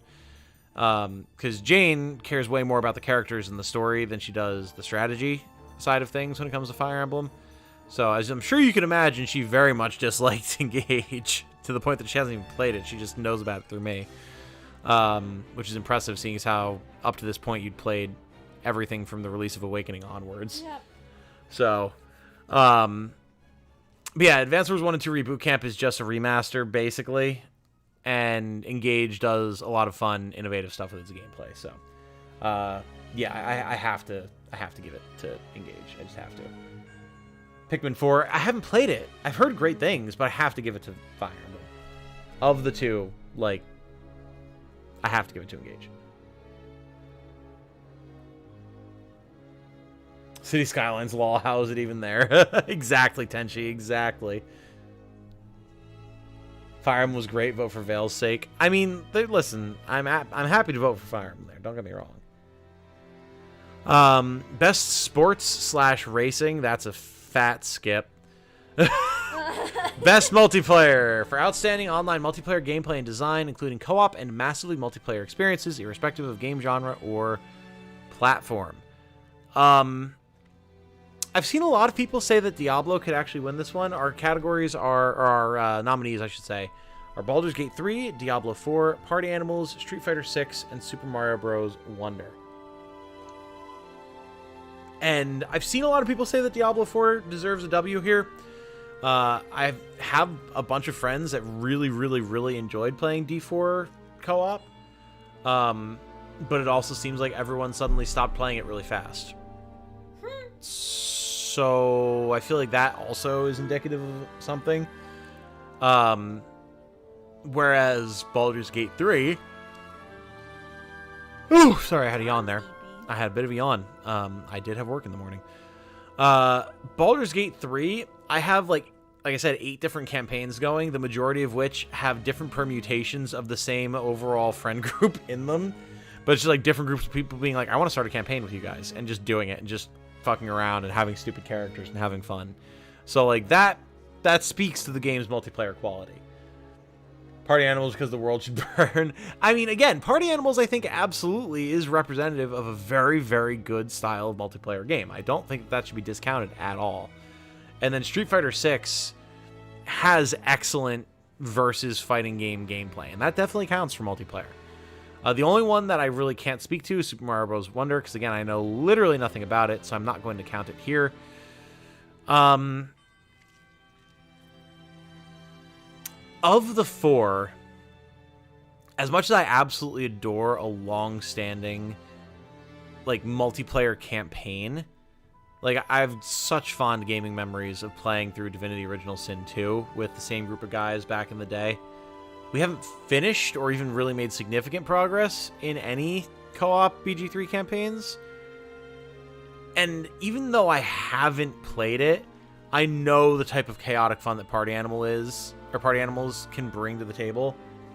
Because Jane cares way more about the characters and the story than she does the strategy side of things when it comes to Fire Emblem. So, as I'm sure you can imagine, she very much disliked Engage to the point that she hasn't even played it. She just knows about it through me. Which is impressive, seeing as how up to this point you'd played everything from the release of Awakening onwards. Yep. So, but yeah, Advance Wars 1 and 2 Reboot Camp is just a remaster, basically. And Engage does a lot of fun, innovative stuff with its gameplay. So, yeah, I have to give it to Engage. I just have to. Pikmin 4, I haven't played it. I've heard great things, but I have to give it to Fire Emblem. Of the two, like, I have to give it to Engage. City Skylines Law, how is it even there? Exactly, Tenchi, exactly. Fire Emblem was great. Vote for Vale's sake. I mean, listen, I'm happy to vote for Fire Emblem there. Don't get me wrong. Best sports / racing. That's a fat skip. Best multiplayer for outstanding online multiplayer gameplay and design, including co-op and massively multiplayer experiences, irrespective of game genre or platform. I've seen a lot of people say that Diablo could actually win this one. Our categories our nominees, I should say, are Baldur's Gate 3, Diablo 4, Party Animals, Street Fighter 6, and Super Mario Bros. Wonder. And I've seen a lot of people say that Diablo 4 deserves a W here. I have a bunch of friends that really, really, really enjoyed playing D4 co-op. But it also seems like everyone suddenly stopped playing it really fast. So I feel like that also is indicative of something. Whereas Baldur's Gate 3... Ooh, sorry, I had a yawn there. I had a bit of a yawn. I did have work in the morning. Baldur's Gate 3, I have, like I said, 8 different campaigns going, the majority of which have different permutations of the same overall friend group in them. But it's just, like, different groups of people being like, I want to start a campaign with you guys, and just doing it, and just fucking around, and having stupid characters, and having fun. So, like, that speaks to the game's multiplayer quality. Party Animals because the world should burn. I mean, again, Party Animals, I think, absolutely is representative of a very, very good style of multiplayer game. I don't think that should be discounted at all. And then Street Fighter 6 has excellent versus fighting game gameplay, and that definitely counts for multiplayer. The only one that I really can't speak to is Super Mario Bros. Wonder, because, again, I know literally nothing about it, so I'm not going to count it here. Of the 4, as much as I absolutely adore a long-standing, like, multiplayer campaign, like, I have such fond gaming memories of playing through Divinity Original Sin 2 with the same group of guys back in the day. We haven't finished or even really made significant progress in any co-op BG3 campaigns. And even though I haven't played it, I know the type of chaotic fun that Party Animals can bring to the table,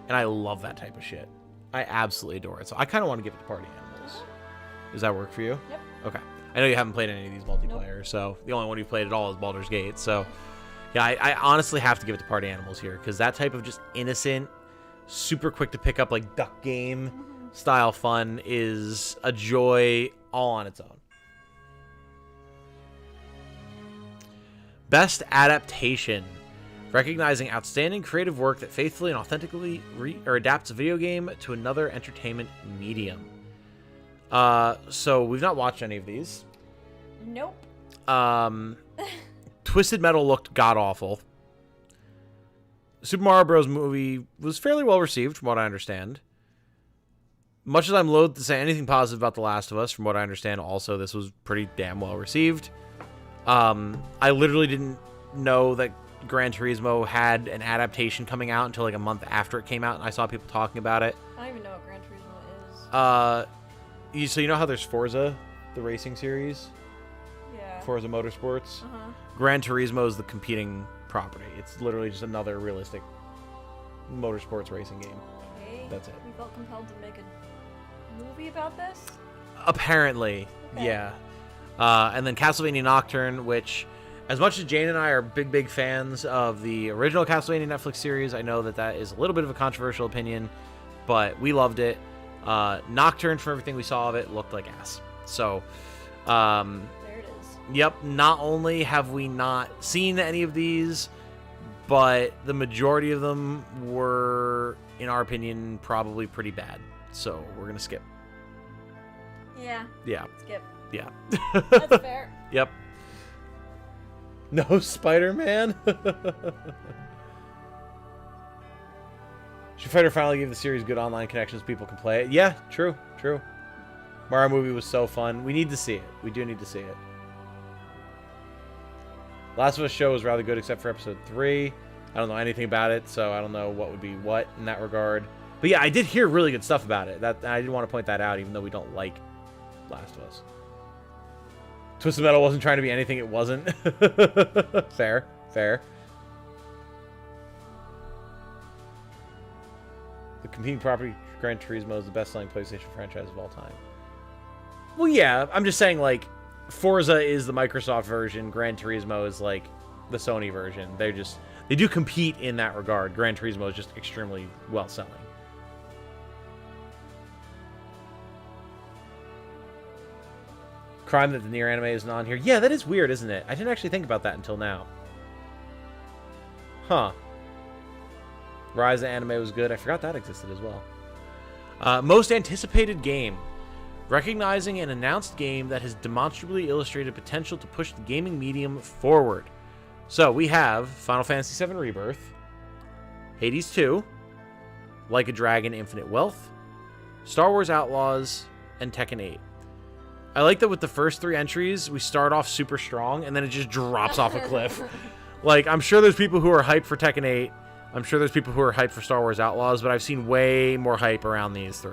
and I love that type of shit. I absolutely adore it. So I kind of want to give it to Party Animals. Does that work for you? Yep. Okay. I know you haven't played any of these multiplayer, nope. So the only one you've played at all is Baldur's Gate. So yeah, I honestly have to give it to Party Animals here, because that type of just innocent, super quick to pick up, like, duck game style fun is a joy all on its own. Best adaptation. Recognizing outstanding creative work that faithfully and authentically adapts a video game to another entertainment medium. So we've not watched any of these. Nope. Twisted Metal looked god-awful. Super Mario Bros. Movie was fairly well received, from what I understand. Much as I'm loath to say anything positive about The Last of Us, from what I understand, also this was pretty damn well received. I literally didn't know that Gran Turismo had an adaptation coming out until like a month after it came out, and I saw people talking about it. I don't even know what Gran Turismo is. So you know how there's Forza, the racing series? Yeah. Forza Motorsports? Uh-huh. Gran Turismo is the competing property. It's literally just another realistic motorsports racing game. Okay. That's it. We felt compelled to make a movie about this? Apparently, Okay. yeah. And then Castlevania Nocturne, which, as much as Jane and I are big fans of the original Castlevania Netflix series, I know that is a little bit of a controversial opinion, but we loved it. Nocturne, from everything we saw of it, looked like ass. So, There it is. yep, not only have we not seen any of these, but the majority of them were, in our opinion, probably pretty bad. So we're going to skip. Yeah. Yeah. Skip. Yeah. That's fair. Yep. No Spider-Man? Street Fighter finally gave the series good online connections. People can play it. Yeah, true. Mario movie was so fun. We need to see it. We do need to see it. Last of Us show was rather good except for episode 3. I don't know anything about it, so I don't know what would be what in that regard. But yeah, I did hear really good stuff about it. That I did want to point that out, even though we don't like Last of Us. Twisted Metal wasn't trying to be anything it wasn't. Fair. The competing property, Gran Turismo, is the best-selling PlayStation franchise of all time. Well, yeah, I'm just saying, like, Forza is the Microsoft version, Gran Turismo is, like, the Sony version. They do compete in that regard. Gran Turismo is just extremely well-selling. Crime that the Nier anime isn't on here. Yeah, that is weird, isn't it? I didn't actually think about that until now. Huh. Rise of anime was good. I forgot that existed as well. Most anticipated game. Recognizing an announced game that has demonstrably illustrated potential to push the gaming medium forward. So we have Final Fantasy VII Rebirth, Hades 2, Like a Dragon Infinite Wealth, Star Wars Outlaws, and Tekken 8. I like that with the first 3 entries, we start off super strong, and then it just drops off a cliff. Like, I'm sure there's people who are hyped for Tekken 8. I'm sure there's people who are hyped for Star Wars Outlaws, but I've seen way more hype around these 3.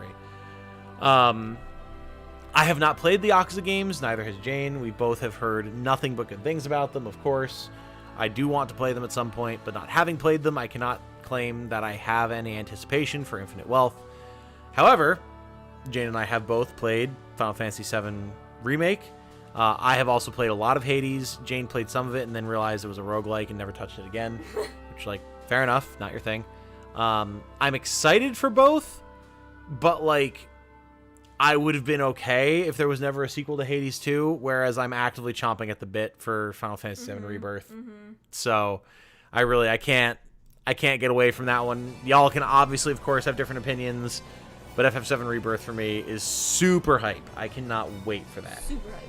I have not played the Yakuza games, neither has Jane. We both have heard nothing but good things about them, of course. I do want to play them at some point, but not having played them, I cannot claim that I have any anticipation for Infinite Wealth. However, Jane and I have both played Final Fantasy VII Remake. I have also played a lot of Hades. Jane played some of it and then realized it was a roguelike and never touched it again. Which, like, fair enough. Not your thing. I'm excited for both, but, like, I would have been okay if there was never a sequel to Hades 2, whereas I'm actively chomping at the bit for Final Fantasy VII Rebirth. So, I can't get away from that one. Y'all can obviously, of course, have different opinions, but FF7 Rebirth for me is super hype. I cannot wait for that. Super hype.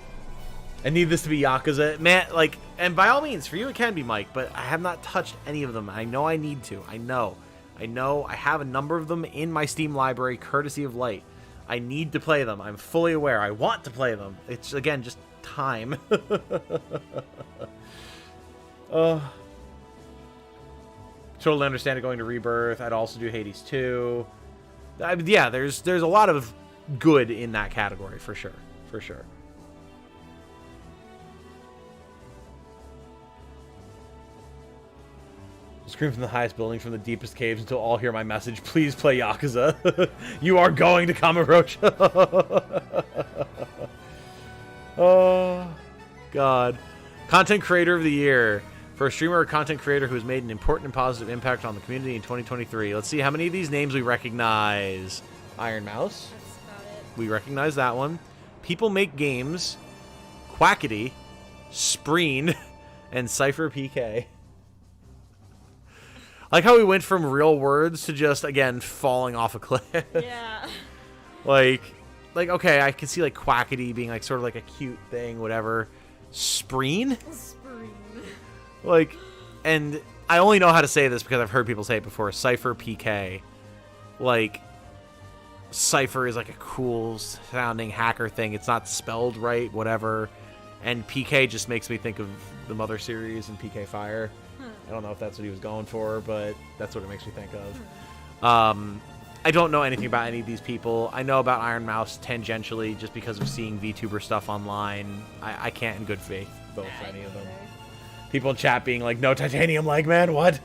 I need this to be Yakuza. Man, like, and by all means, for you it can be, Mike, but I have not touched any of them. I know I need to. I know. I have a number of them in my Steam library, courtesy of Light. I need to play them. I'm fully aware. I want to play them. It's, again, just time. Totally understand it going to Rebirth. I'd also do Hades 2. Yeah, there's a lot of good in that category, for sure. For sure. Scream from the highest building, from the deepest caves, until all hear my message. Please play Yakuza. You are going to Kamurocho. Oh, God. Content Creator of the Year. For a streamer or content creator who has made an important and positive impact on the community in 2023. Let's see how many of these names we recognize. Iron Mouse. That's about it. We recognize that one. People Make Games. Quackity. Spreen. And Cypher PK. I like how we went from real words to just, again, falling off a cliff. Yeah. like, okay, I can see, like, Quackity being, like, sort of like a cute thing, whatever. Spreen? Spring. Like, and I only know how to say this because I've heard people say it before. Cypher PK. Like, Cypher is, like, a cool-sounding hacker thing. It's not spelled right, whatever. And PK just makes me think of the Mother series and PK Fire. I don't know if that's what he was going for, but that's what it makes me think of. I don't know anything about any of these people. I know about Iron Mouse tangentially just because of seeing VTuber stuff online. I can't in good faith vote for any of them. People in chat being like, no titanium leg, man, what?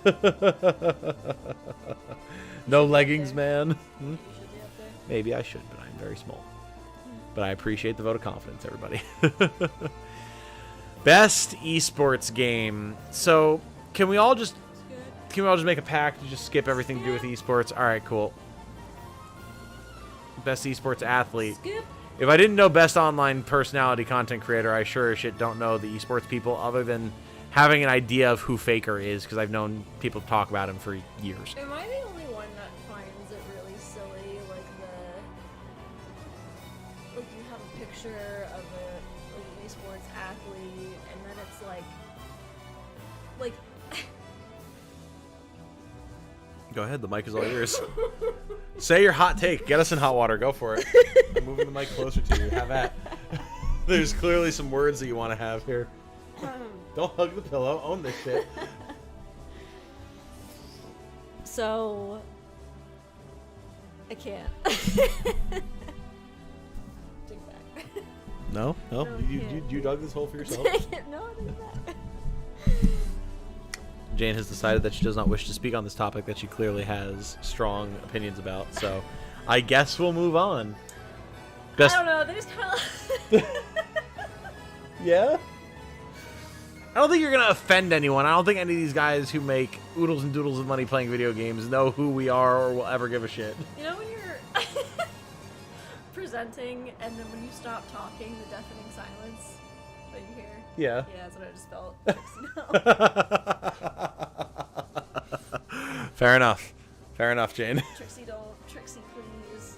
No leggings, man. You should be up there. Maybe I should, but I'm very small. but I appreciate the vote of confidence, everybody. Best esports game. So can we all just make a pact to just skip everything to do with esports? All right, cool. Best esports athlete. Skip. If I didn't know best online personality content creator, I sure as shit don't know the esports people other than having an idea of who Faker is, because I've known people talk about him for years. Am I the only one that finds it really silly, like you have a picture of an esports athlete, and then it's like Go ahead, the mic is all yours. Say your hot take. Get us in hot water. Go for it. I'm moving the mic closer to you. Have at. There's clearly some words that you want to have here. Don't hug the pillow. Own this shit. So I can't. Take back. No? No, You dug this hole for yourself? No, take back. Jane has decided that she does not wish to speak on this topic that she clearly has strong opinions about, so I guess we'll move on. I don't know, they just kind of... Yeah? I don't think you're going to offend anyone. I don't think any of these guys who make oodles and doodles of money playing video games know who we are or will ever give a shit. You know when you're presenting and then when you stop talking, the deafening silence that you hear? Yeah. Yeah, that's what I just felt. Fair enough. Fair enough, Jane. Trixie, please.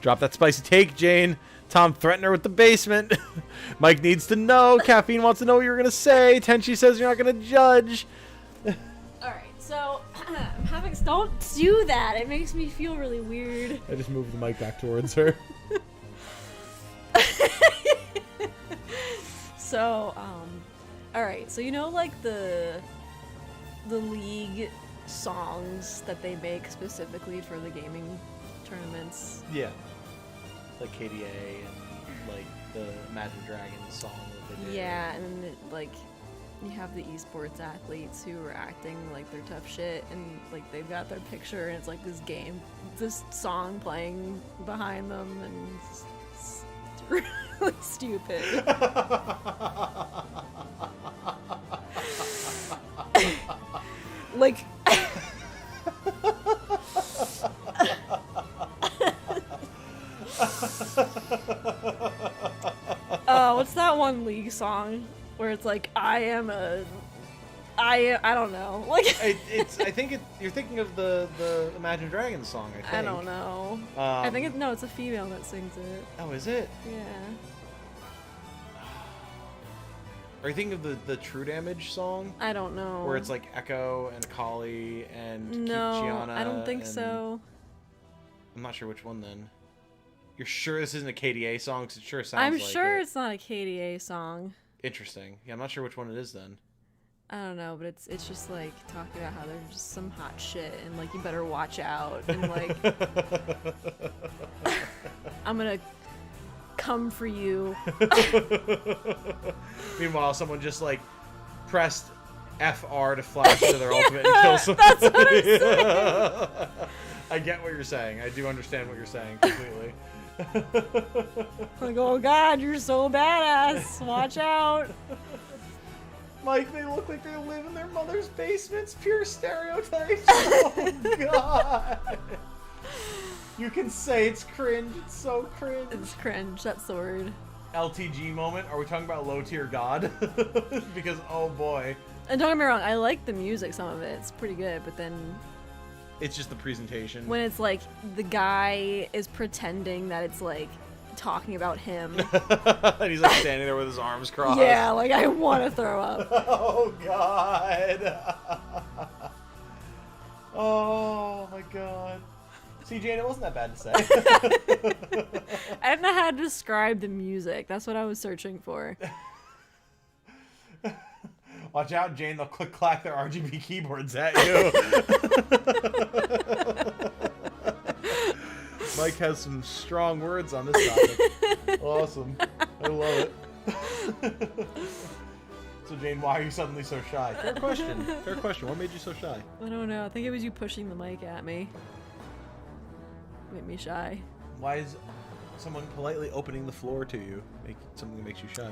Drop that spicy take, Jane. Tom threatened her with the basement. Mike needs to know. Caffeine wants to know what you were going to say. Tenchi says you're not going to judge. Alright, so I'm having... Don't do that. It makes me feel really weird. I just moved the mic back towards her. So, alright, so you know like the league songs that they make specifically for the gaming tournaments? Yeah. Like KDA and like the Imagine Dragons song that they did. Yeah, and then like you have the esports athletes who are acting like they're tough shit, and like they've got their picture and it's like this song playing behind them, and it's really stupid. Like what's that one league song where it's like I don't know. Like I think you're thinking of the Imagine Dragons song, I think. I don't know. I think it's a female that sings it. Oh, is it? Yeah. Are you thinking of the True Damage song? I don't know. Where it's like Echo and Akali and no, Kiana. I don't think so. I'm not sure which one then. You're sure this isn't a KDA song? Because it sure sounds I'm like sure it's not a KDA song. Interesting. Yeah, I'm not sure which one it is then. I don't know, but it's just like talking about how there's just some hot shit and like you better watch out and like I'm gonna come for you. Meanwhile, someone just like pressed FR to flash to their ultimate and kill someone. That's what I'm saying. I get what you're saying. I do understand what you're saying completely. Like, oh god, you're so badass. Watch out. Mike, they look like they live in their mother's basements. Pure stereotypes. Oh god. You can say it's cringe. It's so cringe. It's cringe. That's the word. LTG moment. Are we talking about low tier god? Because oh boy. And don't get me wrong, I like the music. Some of it, it's pretty good. But then it's just the presentation. When it's like the guy is pretending that it's like talking about him. And he's like standing there with his arms crossed. Yeah, like I want to throw up. Oh god. Oh my god. See, Jane, it wasn't that bad to say. I didn't know how to describe the music. That's what I was searching for. Watch out, Jane. They'll click-clack their RGB keyboards at you. Mike has some strong words on this topic. Awesome. I love it. So, Jane, why are you suddenly so shy? Fair question. Fair question. What made you so shy? I don't know. I think it was you pushing the mic at me. Made me shy. Why is... someone politely opening the floor to you, something that makes you shy.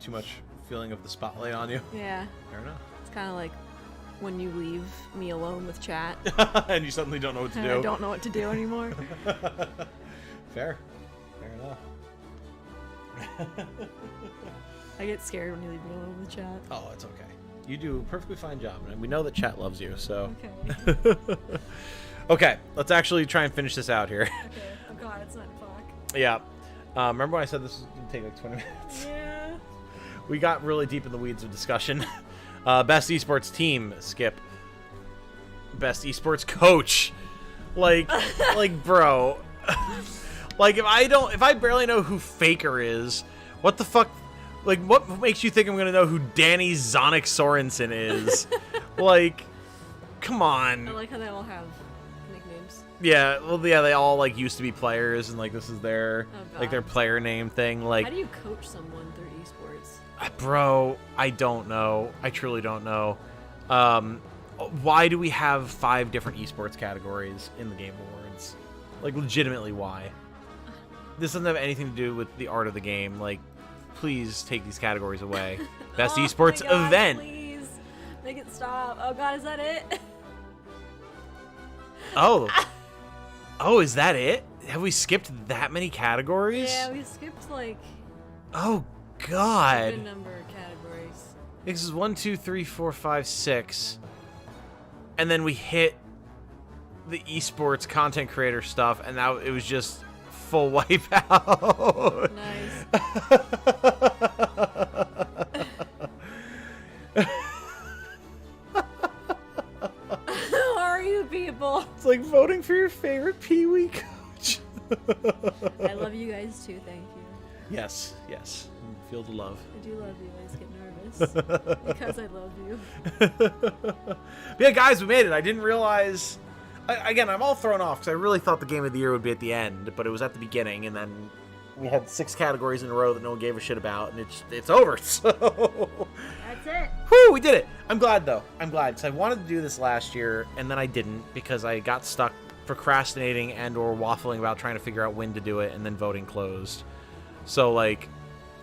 Too much feeling of the spotlight on you. Yeah. Fair enough. It's kind of like when you leave me alone with chat. And you suddenly don't know what to do. I don't know what to do anymore. Fair enough. I get scared when you leave me alone with chat. Oh, it's okay. You do a perfectly fine job, and we know that chat loves you, so. Okay. Okay, let's actually try and finish this out here. Okay. Oh god, it's 9 o'clock. Yeah. Remember when I said this was going to take like 20 minutes? Yeah. We got really deep in the weeds of discussion. Best esports team, Skip. Best esports coach. Like, bro. Like, if I barely know who Faker is, what the fuck? Like, what makes you think I'm gonna know who Danny Zonic Sorensen is? Like, come on. I like how they all have nicknames. Yeah, well, yeah, they all like used to be players, and like this is their God. like their player name thing. Like, How do you coach someone through esports? bro, I don't know. I truly don't know. Why do we have 5 different esports categories in the Game Awards? Like, legitimately, why? This doesn't have anything to do with the art of the game. Like, please take these categories away. Best esports my God, event. Please make it stop. Oh god, is that it? Oh. Oh, is that it? Have we skipped that many categories? Yeah, we skipped like Oh, a God. good number of categories. This is 1, 2, 3, 4, 5, 6. And then we hit the esports content creator stuff, and now it was just full wipeout. Nice. Who are you people? It's like voting for your favorite Pee-wee coach. I love you guys too, thank you. Yes. Feel the love. I do love you. I just get nervous because I love you. But yeah, guys, we made it. I didn't realize... Again, I'm all thrown off because I really thought the game of the year would be at the end, but it was at the beginning, and then we had 6 categories in a row that no one gave a shit about, and it's over. So That's it. whew, we did it. I'm glad, though. I'm glad, because I wanted to do this last year, and then I didn't, because I got stuck procrastinating and or waffling about trying to figure out when to do it, and then voting closed. So, like,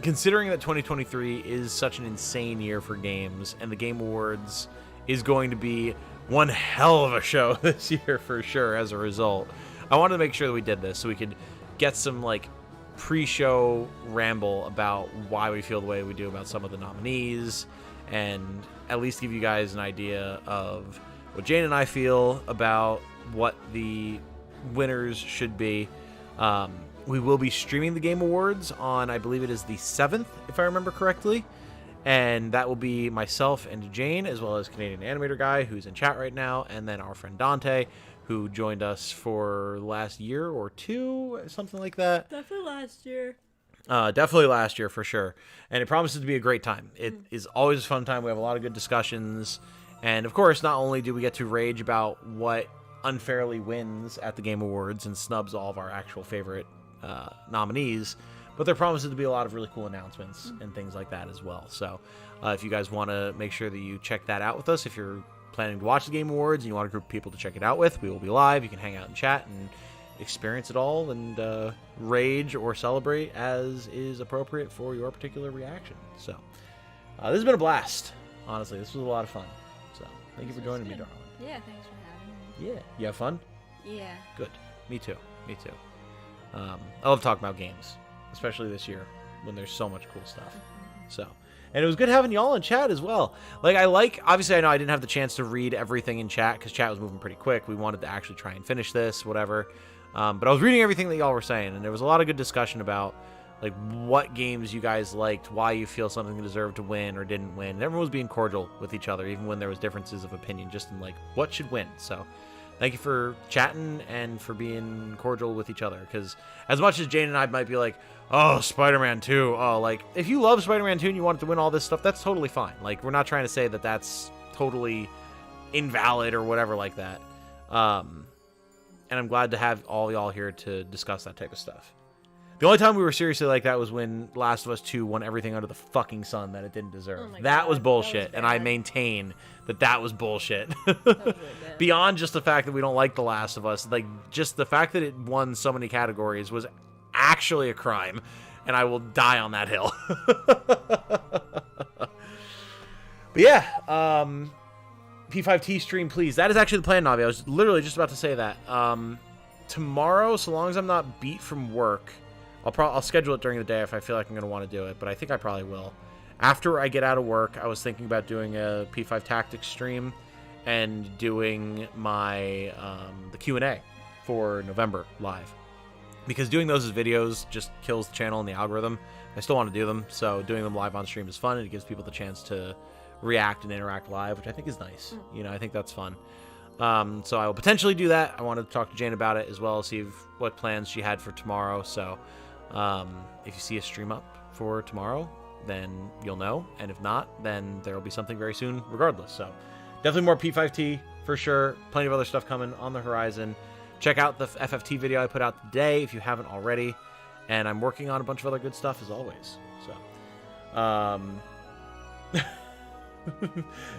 considering that 2023 is such an insane year for games, and the Game Awards is going to be one hell of a show this year for sure as a result, I wanted to make sure that we did this so we could get some, like, pre-show ramble about why we feel the way we do about some of the nominees, and at least give you guys an idea of what Jane and I feel about what the winners should be. We will be streaming the Game Awards on, I believe it is the 7th, if I remember correctly. And that will be myself and Jane, as well as Canadian Animator Guy, who's in chat right now, and then our friend Dante, who joined us for last year or 2, something like that. Definitely last year. Definitely last year, for sure. And it promises to be a great time. It is always a fun time. We have a lot of good discussions. And, of course, not only do we get to rage about what unfairly wins at the Game Awards and snubs all of our actual favorite nominees, but there promises to be a lot of really cool announcements and things like that as well. So if you guys want to make sure that you check that out with us, if you're planning to watch the Game Awards and you want a group of people to check it out with, we will be live. You can hang out and chat and experience it all and rage or celebrate as is appropriate for your particular reaction. So this has been a blast. Honestly, this was a lot of fun. So thank you for joining me, darling. Yeah, thanks for having me. Yeah. You have fun? Yeah. Good. Me too. I love talking about games, especially this year when there's so much cool stuff. So, and it was good having y'all in chat as well. Obviously I know I didn't have the chance to read everything in chat because chat was moving pretty quick. We wanted to actually try and finish this, whatever. But I was reading everything that y'all were saying, and there was a lot of good discussion about like what games you guys liked, why you feel something deserved to win or didn't win. And everyone was being cordial with each other, even when there was differences of opinion, just in like what should win. So thank you for chatting and for being cordial with each other. Because as much as Jane and I might be like, oh, Spider-Man 2, oh, like, if you love Spider-Man 2 and you want it to win all this stuff, that's totally fine. Like, we're not trying to say that that's totally invalid or whatever like that. And I'm glad to have all y'all here to discuss that type of stuff. The only time we were seriously like that was when Last of Us 2 won everything under the fucking sun that it didn't deserve. Oh my That God, was that bullshit, was and I bad. maintain that was bullshit. That was really bad. Beyond just the fact that we don't like The Last of Us, like, just the fact that it won so many categories was actually a crime, and I will die on that hill. But yeah, P5T stream, please. That is actually the plan, Navi. I was literally just about to say that. Tomorrow, so long as I'm not beat from work, I'll schedule it during the day if I feel like I'm going to want to do it, but I think I probably will. After I get out of work, I was thinking about doing a P5 Tactics stream and doing my the Q&A for November live. Because doing those as videos just kills the channel and the algorithm. I still want to do them, so doing them live on stream is fun, and it gives people the chance to react and interact live, which I think is nice. You know, I think that's fun. So I will potentially do that. I wanted to talk to Jane about it as well, see what plans she had for tomorrow. So if you see a stream up for tomorrow, then you'll know. And if not, then there will be something very soon regardless. So definitely more P5T for sure. Plenty of other stuff coming on the horizon. Check out the FFT video I put out today if you haven't already. And I'm working on a bunch of other good stuff as always. So I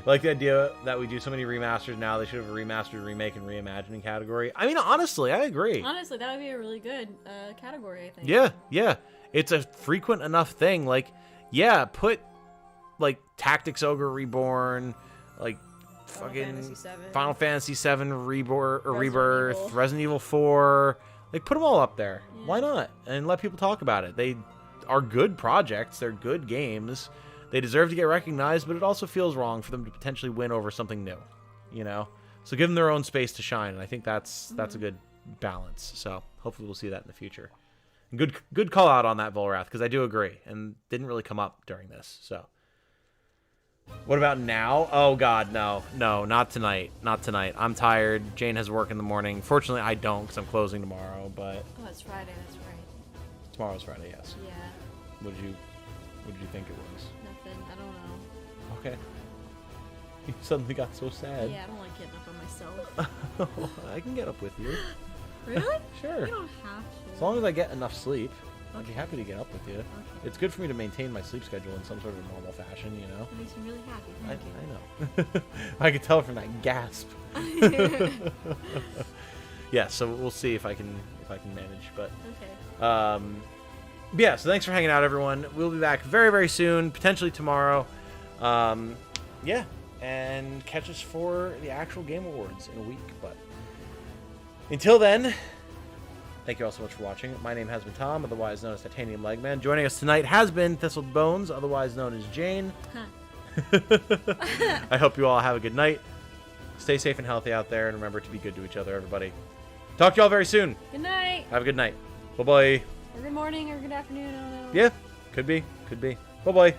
like the idea that we do so many remasters now. They should have a remastered, remake, and reimagining category. I mean, honestly, I agree. Honestly, that would be a really good category, I think. Yeah. It's a frequent enough thing. Like, yeah, put, like, Tactics Ogre Reborn, like, fucking Final Fantasy VII Rebirth, Resident Evil 4. Like, put them all up there. Yeah. Why not? And let people talk about it. They are good projects. They're good games. They deserve to get recognized, but it also feels wrong for them to potentially win over something new, you know? So give them their own space to shine, and I think that's a good balance. So hopefully we'll see that in the future. And good call out on that, Volrath, because I do agree, and didn't really come up during this. So what about now? Oh, God, no, not tonight. Not tonight. I'm tired. Jane has work in the morning. Fortunately, I don't, because I'm closing tomorrow, but... Oh, it's Friday, that's right. Tomorrow's Friday, yes. Yeah. What did you think it was? Nothing. I don't know. Okay. You suddenly got so sad. Yeah, I don't like getting up on myself. I can get up with you. Really? Sure. You don't have to. As long as I get enough sleep, I'd be Okay. happy to get up with you. Okay. It's good for me to maintain my sleep schedule in some sort of normal fashion, you know? That makes me really happy. I Thank know. I could tell from that gasp. you. Yeah, so we'll see if I can manage, but Okay. yeah, so thanks for hanging out, everyone. We'll be back very, very soon, potentially tomorrow. Yeah, and catch us for the actual Game Awards in a week. But until then, thank you all so much for watching. My name has been Tom, otherwise known as Titanium Legman. Joining us tonight has been ThistledBones, otherwise known as Jane. Huh. I hope you all have a good night. Stay safe and healthy out there, and remember to be good to each other, everybody. Talk to you all very soon. Good night. Have a good night. Bye-bye. Or good morning or good afternoon. I don't know. Yeah, could be. Bye-bye.